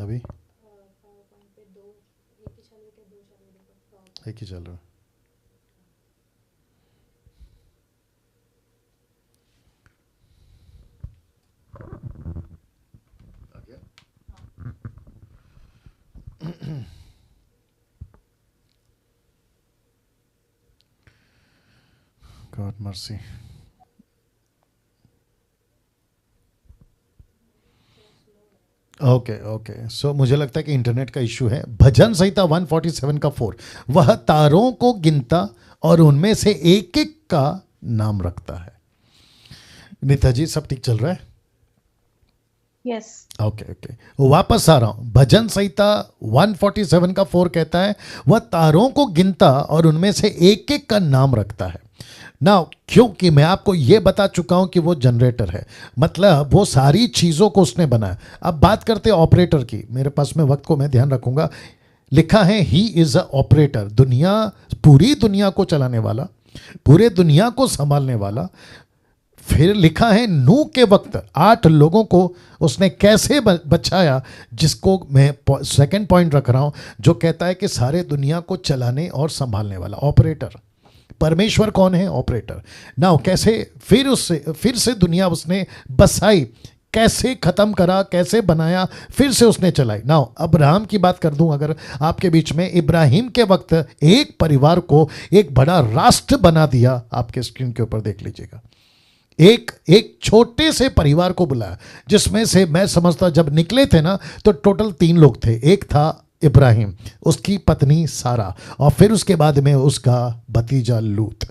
A: अभी
D: पावर पॉइंट पे दो, एक ही चालू है, दो चालू देखो।
A: एक ही चल रहा है। आ गया? God mercy. ओके सो मुझे लगता है कि इंटरनेट का इशू है। भजन संहिता 147 का 4, वह तारों को गिनता और उनमें से एक एक का नाम रखता है। नीता जी सब ठीक चल रहा है?
B: यस।
A: ओके वापस आ रहा हूं। भजन संहिता 147 का 4 कहता है वह तारों को गिनता और उनमें से एक एक का नाम रखता है। ना क्योंकि मैं आपको यह बता चुका हूं कि वो जनरेटर है, मतलब वो सारी चीजों को उसने बनाया। अब बात करते हैं ऑपरेटर की। मेरे पास में वक्त को मैं ध्यान रखूंगा। लिखा है ही इज अ ऑपरेटर, दुनिया, पूरी दुनिया को चलाने वाला, पूरे दुनिया को संभालने वाला। फिर लिखा है नूह के वक्त 8 लोगों को उसने कैसे बचाया, जिसको मैं सेकंड पॉइंट रख रहा हूं, जो कहता है कि सारे दुनिया को चलाने और संभालने वाला ऑपरेटर। परमेश्वर कौन है? ऑपरेटर। नाउ कैसे फिर से दुनिया उसने बसाई, कैसे खत्म करा, कैसे बनाया, फिर से उसने चलाई। नाउ अब्राहम की बात कर दूं अगर आपके बीच में, इब्राहिम के वक्त एक परिवार को एक बड़ा राष्ट्र बना दिया। आपके स्क्रीन के ऊपर देख लीजिएगा, एक छोटे से परिवार को बुलाया, जिसमें से मैं समझता जब निकले थे ना तो टोटल 3 लोग थे। एक था इब्राहिम, उसकी पत्नी सारा, और फिर उसके बाद में उसका भतीजा लूत।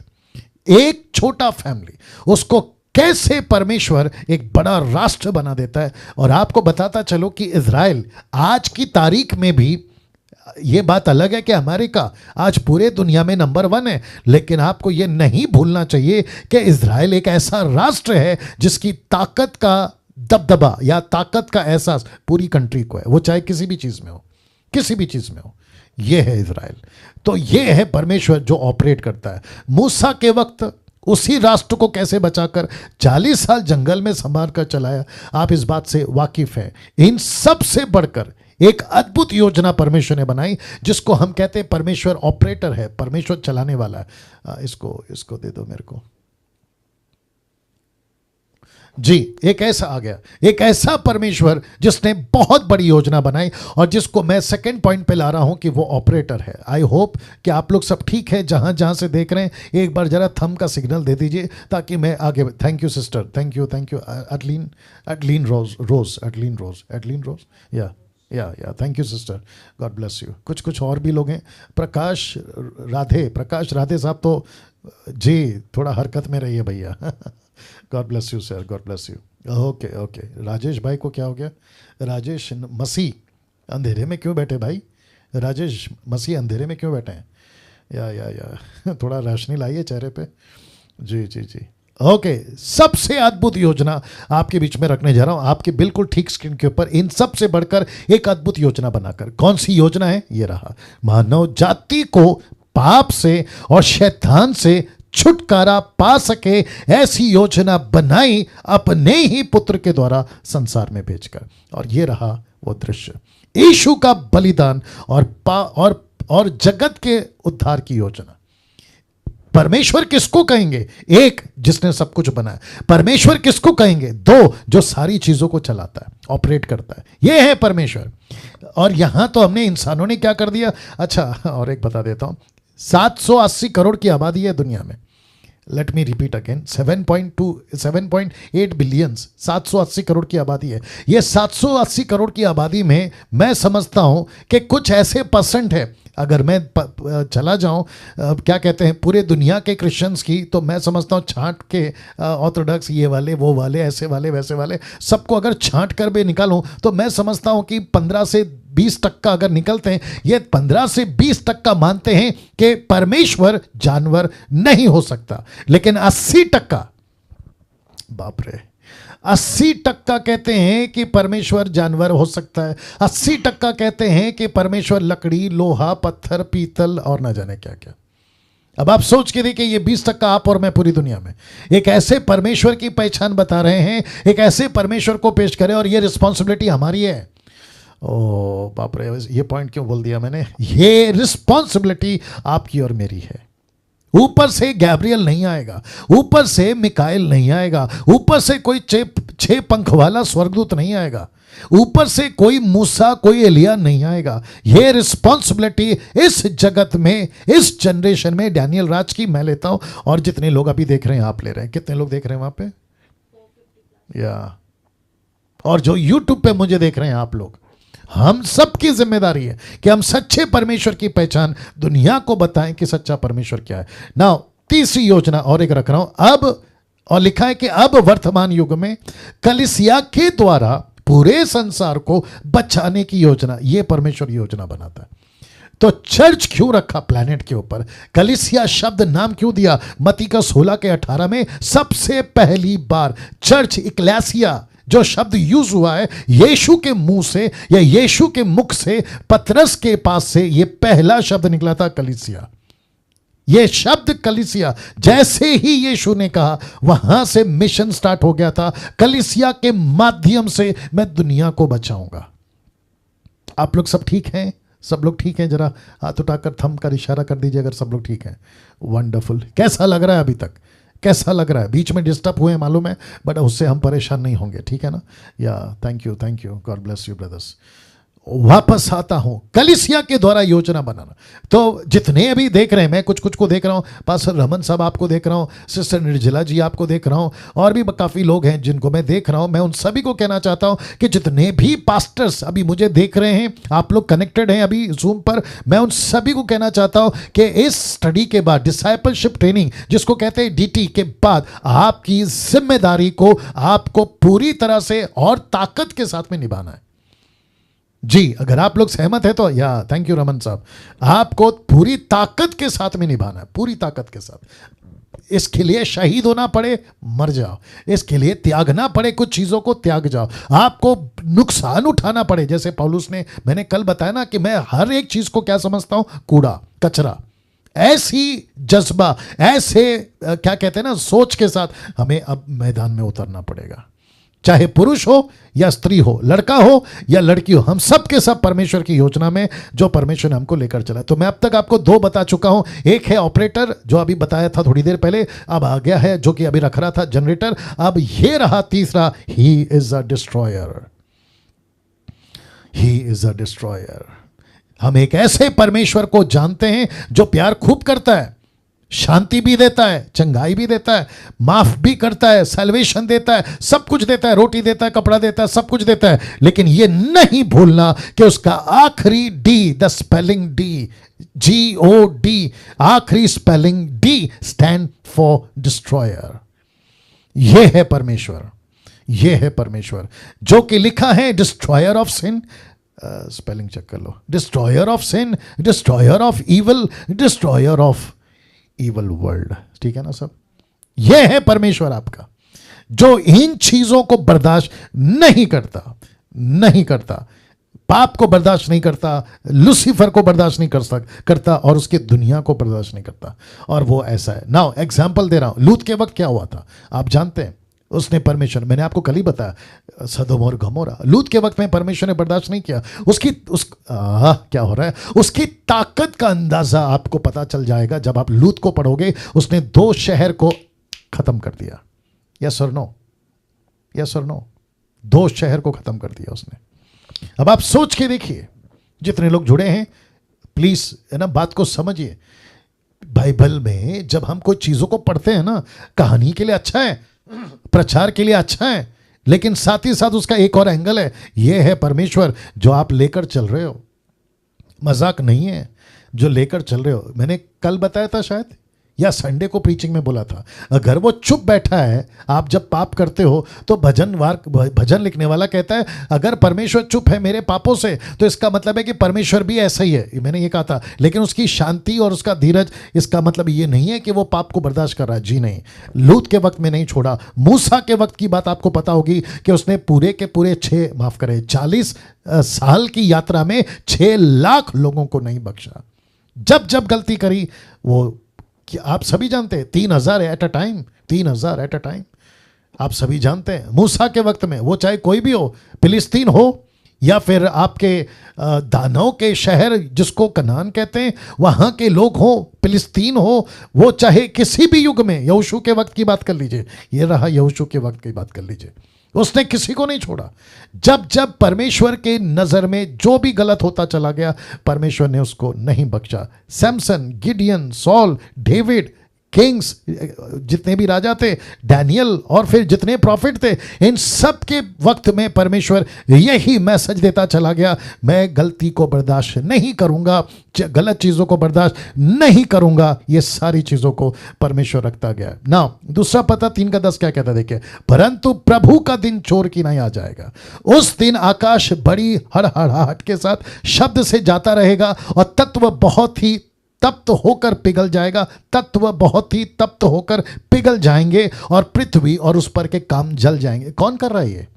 A: एक छोटा फैमिली, उसको कैसे परमेश्वर एक बड़ा राष्ट्र बना देता है। और आपको बताता चलो कि इजराइल आज की तारीख में भी, ये बात अलग है कि अमेरिका आज पूरे दुनिया में नंबर 1 है, लेकिन आपको ये नहीं भूलना चाहिए कि इजराइल एक ऐसा राष्ट्र है जिसकी ताकत का दबदबा या ताकत का एहसास पूरी कंट्री को है, वो चाहे किसी भी चीज में हो, किसी भी चीज में हो। ये है इजराइल। तो ये है परमेश्वर जो ऑपरेट करता है। मूसा के वक्त उसी राष्ट्र को कैसे बचाकर 40 साल जंगल में संभाल कर चलाया, आप इस बात से वाकिफ हैं। इन सब से बढ़कर एक अद्भुत योजना परमेश्वर ने बनाई, जिसको हम कहते हैं परमेश्वर ऑपरेटर है, परमेश्वर चलाने वाला है। इसको दे दो मेरे को जी। एक ऐसा आ गया, एक ऐसा परमेश्वर जिसने बहुत बड़ी योजना बनाई, और जिसको मैं सेकंड पॉइंट पे ला रहा हूं कि वो ऑपरेटर है। आई होप कि आप लोग सब ठीक है जहां जहां से देख रहे हैं। एक बार जरा थंब का सिग्नल दे दीजिए ताकि मैं आगे। Thank you sister, thank you Adeline Rose या thank you sister, God bless you. कुछ और भी लोग हैं, प्रकाश राधे साहब तो जी थोड़ा हरकत में रहिए भैया। God bless you sir, God bless you. Okay Rajesh भाई को क्या हो गया? राजेश मसीह अंधेरे में क्यों बैठे भाई? राजेश मसीह अंधेरे में क्यों बैठे हैं? या थोड़ा रोशनी लाइए चेहरे पे। जी ओके। सबसे अद्भुत योजना आपके बीच में रखने जा रहा हूं, आपके बिल्कुल ठीक स्क्रीन के ऊपर। इन सब से बढ़कर एक अद्भुत योजना बनाकर, कौन सी योजना है? ये रहा, मानव जाति को पाप से और शैतान से छुटकारा पा सके, ऐसी योजना बनाई अपने ही पुत्र के द्वारा संसार में भेजकर। और ये रहा वो दृश्य, यीशु का बलिदान और जगत के उद्धार की योजना। परमेश्वर किसको कहेंगे? एक जिसने सब कुछ बनाया। परमेश्वर किसको कहेंगे? दो, जो सारी चीजों को चलाता है, ऑपरेट करता है, ये है परमेश्वर। और यहां तो हमने इंसानों ने क्या कर दिया। अच्छा, और एक बता देता हूं, 780 करोड़ की आबादी है दुनिया में। Let me repeat again, 7.8 billion, 780 crore की आबादी है। ये 780 करोड़ की आबादी में मैं समझता हूं कि कुछ ऐसे परसेंट है, अगर मैं चला जाऊं क्या कहते हैं पूरे दुनिया के क्रिश्चियंस की, तो मैं समझता हूं छांट के ऑर्थोडॉक्स, ये वाले वो वाले ऐसे वाले वैसे वाले सबको अगर छांट कर भी निकालूं तो मैं समझता हूं कि 15 से 20% अगर निकलते हैं, ये 15 से 20% मानते हैं कि परमेश्वर जानवर नहीं हो सकता। लेकिन 80%, बाप रे, 80% कहते हैं कि परमेश्वर जानवर हो सकता है। 80% कहते हैं कि परमेश्वर लकड़ी, लोहा, पत्थर, पीतल और ना जाने क्या क्या। अब आप सोच के देखिए, ये 20% आप और मैं पूरी दुनिया में एक ऐसे परमेश्वर की पहचान बता रहे हैं, एक ऐसे परमेश्वर को पेश करें, और ये रिस्पॉन्सिबिलिटी हमारी है। ओ बाप रे, ये पॉइंट क्यों बोल दिया मैंने? ये रिस्पॉन्सिबिलिटी आपकी और मेरी है। ऊपर से गैब्रियल नहीं आएगा, ऊपर से मिकाएल नहीं आएगा, ऊपर से कोई 6 पंख वाला स्वर्गदूत नहीं आएगा, ऊपर से कोई मूसा, कोई एलिया नहीं आएगा। ये रिस्पॉन्सिबिलिटी इस जगत में, इस जनरेशन में डैनियल राज की मैं लेता हूं, और जितने लोग अभी देख रहे हैं आप ले रहे हैं। कितने लोग देख रहे हैं वहां पे? या और जो यूट्यूब पे मुझे देख रहे हैं आप लोग, हम सब की जिम्मेदारी है कि हम सच्चे परमेश्वर की पहचान दुनिया को बताएं कि सच्चा परमेश्वर क्या है। नाउ तीसरी योजना और एक रख रहा हूं अब, और लिखा है कि अब वर्तमान युग में कलीसिया के द्वारा पूरे संसार को बचाने की योजना, यह परमेश्वर योजना बनाता है। तो चर्च क्यों रखा प्लैनेट के ऊपर? कलीसिया शब्द नाम क्यों दिया? मत्ती का 16 के 18 में सबसे पहली बार चर्च, इक्लेसिया जो शब्द यूज हुआ है, यीशु के मुंह से या यीशु के मुख से, पतरस के पास से ये पहला शब्द निकला था, कलीसिया। ये शब्द कलीसिया, जैसे ही यीशु ने कहा, वहां से मिशन स्टार्ट हो गया था। कलीसिया के माध्यम से मैं दुनिया को बचाऊंगा। आप लोग सब ठीक हैं? सब लोग ठीक हैं? जरा हाथ उठाकर थंब कर इशारा कर दीजिए अगर सब लोग ठीक हैं। वंडरफुल। कैसा लग रहा है अभी तक? कैसा लग रहा है? बीच में डिस्टर्ब हुए मालूम है, बट उससे हम परेशान नहीं होंगे, ठीक है ना? या thank you, God bless you brothers. वापस आता हूं, कलीसिया के द्वारा योजना बनाना। तो जितने अभी देख रहे हैं, मैं कुछ को देख रहा हूं, पास्टर रमन साहब आपको देख रहा हूं, सिस्टर निर्जला जी आपको देख रहा हूं, और भी काफ़ी लोग हैं जिनको मैं देख रहा हूं। मैं उन सभी को कहना चाहता हूं कि जितने भी पास्टर्स अभी मुझे देख रहे हैं, आप लोग कनेक्टेड हैं अभी जूम पर, मैं उन सभी को कहना चाहता हूं कि इस स्टडी के बाद, डिसाइपलशिप ट्रेनिंग जिसको कहते हैं DT के बाद, आपकी जिम्मेदारी को आपको पूरी तरह से और ताकत के साथ में निभाना है। जी, अगर आप लोग सहमत है तो या थैंक यू रमन साहब, आपको पूरी ताकत के साथ में निभाना है, पूरी ताकत के साथ। इसके लिए शहीद होना पड़े, मर जाओ। इसके लिए त्यागना पड़े, कुछ चीज़ों को त्याग जाओ। आपको नुकसान उठाना पड़े, जैसे पौलुस ने, मैंने कल बताया ना कि मैं हर एक चीज़ को क्या समझता हूँ, कूड़ा कचरा। ऐसी जज्बा, ऐसे क्या कहते हैं ना, सोच के साथ हमें अब मैदान में उतरना पड़ेगा। चाहे पुरुष हो या स्त्री हो, लड़का हो या लड़की हो, हम सब के सब परमेश्वर की योजना में जो परमेश्वर ने हमको लेकर चला। तो मैं अब तक आपको 2 बता चुका हूं। एक है ऑपरेटर, जो अभी बताया था थोड़ी देर पहले, अब आ गया है जो कि अभी रख रहा था, जनरेटर। अब ये रहा तीसरा, he is a destroyer. He is a destroyer. हम एक ऐसे परमेश्वर को जानते हैं जो प्यार खूब करता है, शांति भी देता है, चंगाई भी देता है, माफ भी करता है, सैल्वेशन देता है, सब कुछ देता है, रोटी देता है, कपड़ा देता है, सब कुछ देता है। लेकिन यह नहीं भूलना कि उसका आखिरी D, the spelling D, GOD, आखिरी spelling D stand for destroyer. यह है परमेश्वर, यह है परमेश्वर जो कि लिखा है destroyer of sin, spelling check कर लो, destroyer of sin, destroyer of evil, destroyer of evil world. ठीक है ना सब? यह है परमेश्वर आपका, जो इन चीजों को बर्दाश्त नहीं करता, नहीं करता, पाप को बर्दाश्त नहीं करता, लूसीफर को बर्दाश्त नहीं करता, और उसकी दुनिया को बर्दाश्त नहीं करता। और वो ऐसा है। नाउ एग्जाम्पल दे रहा हूं, लूत के वक्त क्या हुआ था आप जानते हैं? उसने परमेश्वर, मैंने आपको कल ही बताया, सदोम और गमोरा, लूत के वक्त में परमेश्वर ने बर्दाश्त नहीं किया। क्या हो रहा है, उसकी ताकत का अंदाजा आपको पता चल जाएगा जब आप लूत को पढ़ोगे। उसने 2 शहर को खत्म कर दिया। यस और नो, यस और नो, 2 शहर को खत्म कर दिया उसने। अब आप सोच के देखिए, जितने लोग जुड़े हैं प्लीज है ना बात को समझिए। बाइबल में जब हम कोई चीजों को पढ़ते हैं ना, कहानी के लिए अच्छा है, प्रचार के लिए अच्छा है, लेकिन साथ ही साथ उसका एक और एंगल है, यह है परमेश्वर जो आप लेकर चल रहे हो, मजाक नहीं है जो लेकर चल रहे हो। मैंने कल बताया था शायद, या संडे को प्रीचिंग में बोला था, अगर वो चुप बैठा है, आप जब पाप करते हो तो भजन लिखने वाला कहता है अगर परमेश्वर चुप है मेरे पापों से, तो इसका मतलब है कि परमेश्वर भी ऐसा ही है। मैंने ये कहा था, लेकिन उसकी शांति और उसका धीरज, इसका मतलब ये नहीं है कि वो पाप को बर्दाश्त कर रहा है, जी नहीं। लूत के वक्त में नहीं छोड़ा, मूसा के वक्त की बात आपको पता होगी कि उसने पूरे के पूरे 40 साल की यात्रा में 6 लाख लोगों को नहीं बख्शा। जब जब गलती करी वो, कि आप सभी जानते हैं 3000 at a time, 3000 at a time, आप सभी जानते हैं। मूसा के वक्त में वो चाहे कोई भी हो, फिलिस्तीन हो या फिर आपके दानव के शहर जिसको कनान कहते हैं वहां के लोग हो, फिलिस्तीन हो, वो चाहे किसी भी युग में, यहोशू के वक्त की बात कर लीजिए, ये रहा यहोशू के वक्त की बात कर लीजिए, उसने किसी को नहीं छोड़ा। जब जब परमेश्वर के नजर में जो भी गलत होता चला गया, परमेश्वर ने उसको नहीं बख्शा। Samson, Gideon, Saul, David, kings, जितने भी राजा थे, डैनियल और फिर जितने प्रॉफिट थे, इन सब के वक्त में परमेश्वर यही मैसेज देता चला गया, मैं गलती को बर्दाश्त नहीं करूंगा, गलत चीजों को बर्दाश्त नहीं करूंगा। ये सारी चीजों को परमेश्वर रखता गया। ना दूसरा पता 3:10 क्या कहता देखिए, परंतु प्रभु का दिन चोर की नहीं आ जाएगा, उस दिन आकाश बड़ी हड़हड़ाहट के साथ शब्द से जाता रहेगा और तत्व बहुत ही तप्त होकर पिघल जाएगा, तत्व बहुत ही तप्त होकर पिघल जाएंगे और पृथ्वी और उस पर के काम जल जाएंगे। कौन कर रहा है ये?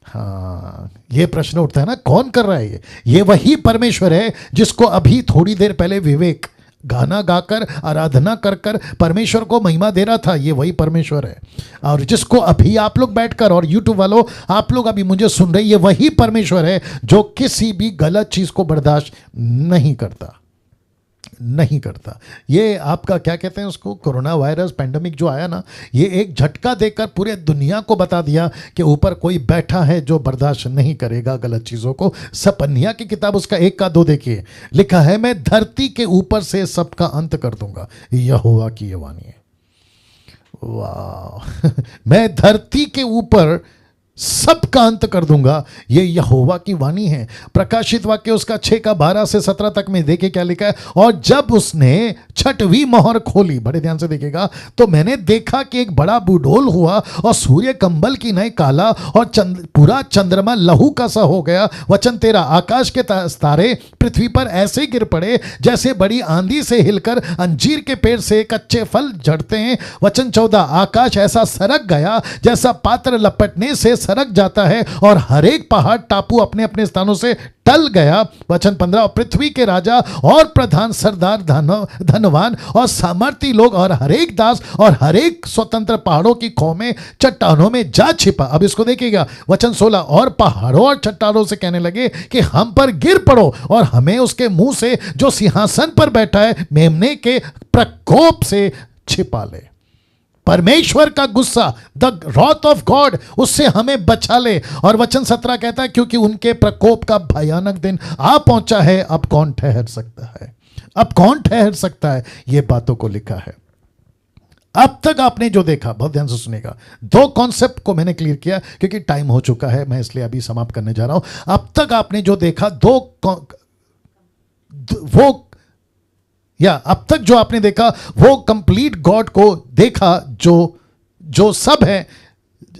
A: हाँ, ये प्रश्न उठता है ना, कौन कर रहा है ये वही परमेश्वर है जिसको अभी थोड़ी देर पहले विवेक गाना गाकर आराधना कर कर परमेश्वर को महिमा दे रहा था, ये वही परमेश्वर है। और जिसको अभी आप लोग बैठकर, और यूट्यूब वालों आप लोग अभी मुझे सुन रहे, ये वही परमेश्वर है जो किसी भी गलत चीज को बर्दाश्त नहीं करता, नहीं करता। ये आपका क्या कहते हैं उसको, कोरोना वायरस पैंडेमिक जो आया ना, ये एक झटका देकर पूरे दुनिया को बता दिया कि ऊपर कोई बैठा है जो बर्दाश्त नहीं करेगा गलत चीजों को। सपन्या की किताब उसका 1-2 देखिए, लिखा है मैं धरती के ऊपर से सबका अंत कर दूंगा, यहोवा की ये वाणी है। वाह मैं धरती के ऊपर सबका अंत कर दूंगा, ये यहोवा की वाणी है। प्रकाशित वाक्य उसका 6:12 से 17 तक में देखिए क्या लिखा है, और जब उसने 6वीं मोहर खोली, बड़े ध्यान से देखिएगा, तो मैंने देखा कि एक बड़ा बुडोल हुआ और सूर्य कंबल की नई काला और पूरा चंद्रमा लहू का सा हो गया। वचन 13, आकाश के तारे पृथ्वी पर ऐसे गिर पड़े जैसे बड़ी आंधी से हिलकर अंजीर के पेड़ से कच्चे फल झड़ते हैं। वचन 14, आकाश ऐसा सरक गया जैसा पात्र लपटने से सरक जाता है और हर एक पहाड़ टापू अपने अपने स्थानों से टल गया। वचन 15, पृथ्वी के राजा और प्रधान, सरदार, धनवान और सामर्थी लोग और हर एक दास और हर एक स्वतंत्र पहाड़ों की खो में, चट्टानों में जा छिपा। अब इसको देखिएगा, वचन 16, और पहाड़ों और चट्टानों से कहने लगे कि हम पर गिर पड़ो और हमें उसके मुंह से जो सिंहासन पर बैठा है मेमने के प्रकोप से छिपा ले। परमेश्वर का गुस्सा, द रॉथ ऑफ गॉड, उससे हमें बचा ले। और वचन 17 कहता है क्योंकि उनके प्रकोप का भयानक दिन आ पहुंचा है, अब कौन ठहर सकता है, अब कौन ठहर सकता है। ये बातों को लिखा है। अब तक आपने जो देखा, बहुत ध्यान से सुनेगा, 2 कॉन्सेप्ट को मैंने क्लियर किया क्योंकि टाइम हो चुका है, मैं इसलिए अभी समाप्त करने जा रहा हूं। अब तक आपने जो देखा अब तक जो आपने देखा वो कंप्लीट गॉड को देखा, जो सब है,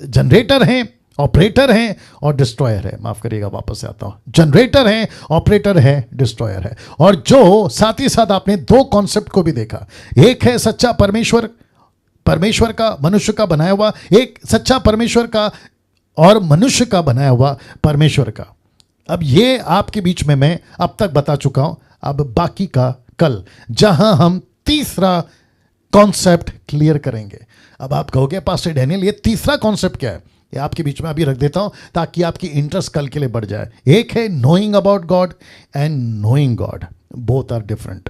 A: जनरेटर हैं, ऑपरेटर हैं और डिस्ट्रॉयर है। माफ करिएगा, वापस से आता हूं, जनरेटर है, ऑपरेटर है, डिस्ट्रॉयर है। और जो साथ ही साथ आपने 2 कॉन्सेप्ट को भी देखा, एक है सच्चा परमेश्वर का, मनुष्य का बनाया हुआ, एक सच्चा परमेश्वर का और मनुष्य का बनाया हुआ परमेश्वर का। अब ये आपके बीच में मैं अब तक बता चुका हूं, अब बाकी का कल, जहां हम तीसरा कॉन्सेप्ट क्लियर करेंगे। अब आप कहोगे पास्टर डैनियल ये तीसरा कॉन्सेप्ट क्या है, ये आपके बीच में अभी रख देता हूं ताकि आपकी इंटरेस्ट कल के लिए बढ़ जाए। एक है knowing about God and knowing God, both are different.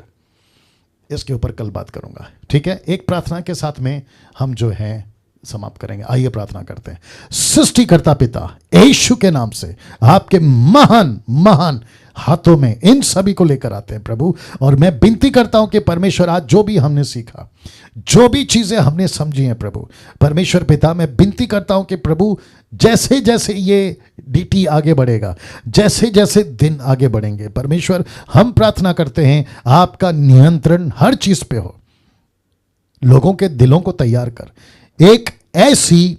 A: इसके ऊपर कल बात करूंगा, ठीक है। एक प्रार्थना के साथ में हम जो है समाप्त करेंगे। आइए प्रार्थना करते हैं। सृष्टिकर्ता पिता, यीशु के नाम से आपके महान महान हाथों में इन सभी को लेकर आते हैं प्रभु, और मैं विनती करता हूं कि परमेश्वर आज जो भी हमने सीखा, जो भी चीजें हमने समझी हैं प्रभु, परमेश्वर पिता मैं विनती करता हूं कि प्रभु जैसे जैसे ये डीटी आगे बढ़ेगा, जैसे जैसे दिन आगे बढ़ेंगे, परमेश्वर हम प्रार्थना करते हैं आपका नियंत्रण हर चीज पे हो। लोगों के दिलों को तैयार कर, एक ऐसी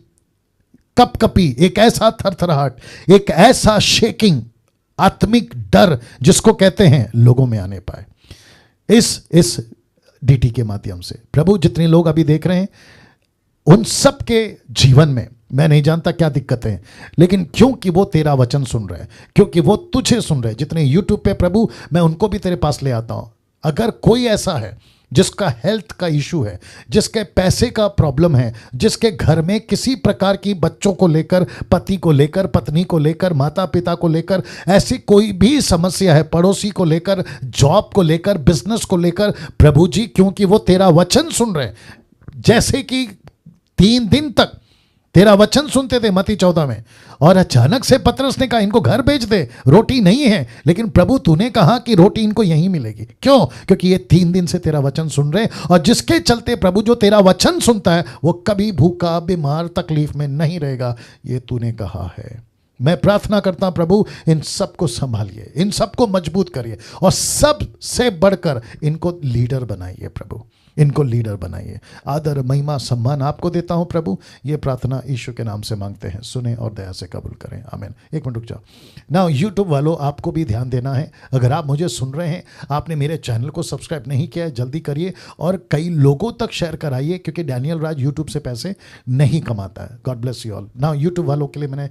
A: कपकपी, एक ऐसा थरथराहट, एक ऐसा शेकिंग, आत्मिक डर जिसको कहते हैं, लोगों में आने पाए इस डीटी के माध्यम से। प्रभु जितने लोग अभी देख रहे हैं उन सब के जीवन में, मैं नहीं जानता क्या दिक्कतें हैं, लेकिन क्योंकि वो तेरा वचन सुन रहे हैं, क्योंकि वो तुझे सुन रहे हैं, जितने यूट्यूब पे प्रभु मैं उनको भी तेरे पास ले आता हूं। अगर कोई ऐसा है जिसका हेल्थ का इशू है, जिसके पैसे का प्रॉब्लम है, जिसके घर में किसी प्रकार की बच्चों को लेकर, पति को लेकर, पत्नी को लेकर, माता पिता को लेकर ऐसी कोई भी समस्या है, पड़ोसी को लेकर, जॉब को लेकर, बिजनेस को लेकर, प्रभु जी क्योंकि वो तेरा वचन सुन रहे हैं, जैसे कि 3 दिन तक तेरा वचन सुनते थे मत्ती 14 में, और अचानक से पतरस ने कहा इनको घर भेज दे, रोटी नहीं है, लेकिन प्रभु तूने कहा कि रोटी इनको यहीं मिलेगी। क्यों? क्योंकि ये 3 दिन से तेरा वचन सुन रहे, और जिसके चलते प्रभु जो तेरा वचन सुनता है वो कभी भूखा, बीमार, तकलीफ में नहीं रहेगा, ये तूने कहा है। मैं प्रार्थना करता हूं प्रभु इन सबको संभालिए, इन सबको मजबूत करिए, और सबसे बढ़कर इनको लीडर बनाइए प्रभु, इनको लीडर बनाइए। आदर महिमा सम्मान आपको देता हूं प्रभु। ये प्रार्थना यीशु के नाम से मांगते हैं, सुने और दया से कबूल करें, आमीन। एक मिनट रुक जाओ ना। यूट्यूब वालों आपको भी ध्यान देना है, अगर आप मुझे सुन रहे हैं, आपने मेरे चैनल को सब्सक्राइब नहीं किया है, जल्दी करिए और कई लोगों तक शेयर कराइए, क्योंकि डैनियल राज यूट्यूब से पैसे नहीं कमाता है। God bless you all. ना यूट्यूब वालों के लिए मैंने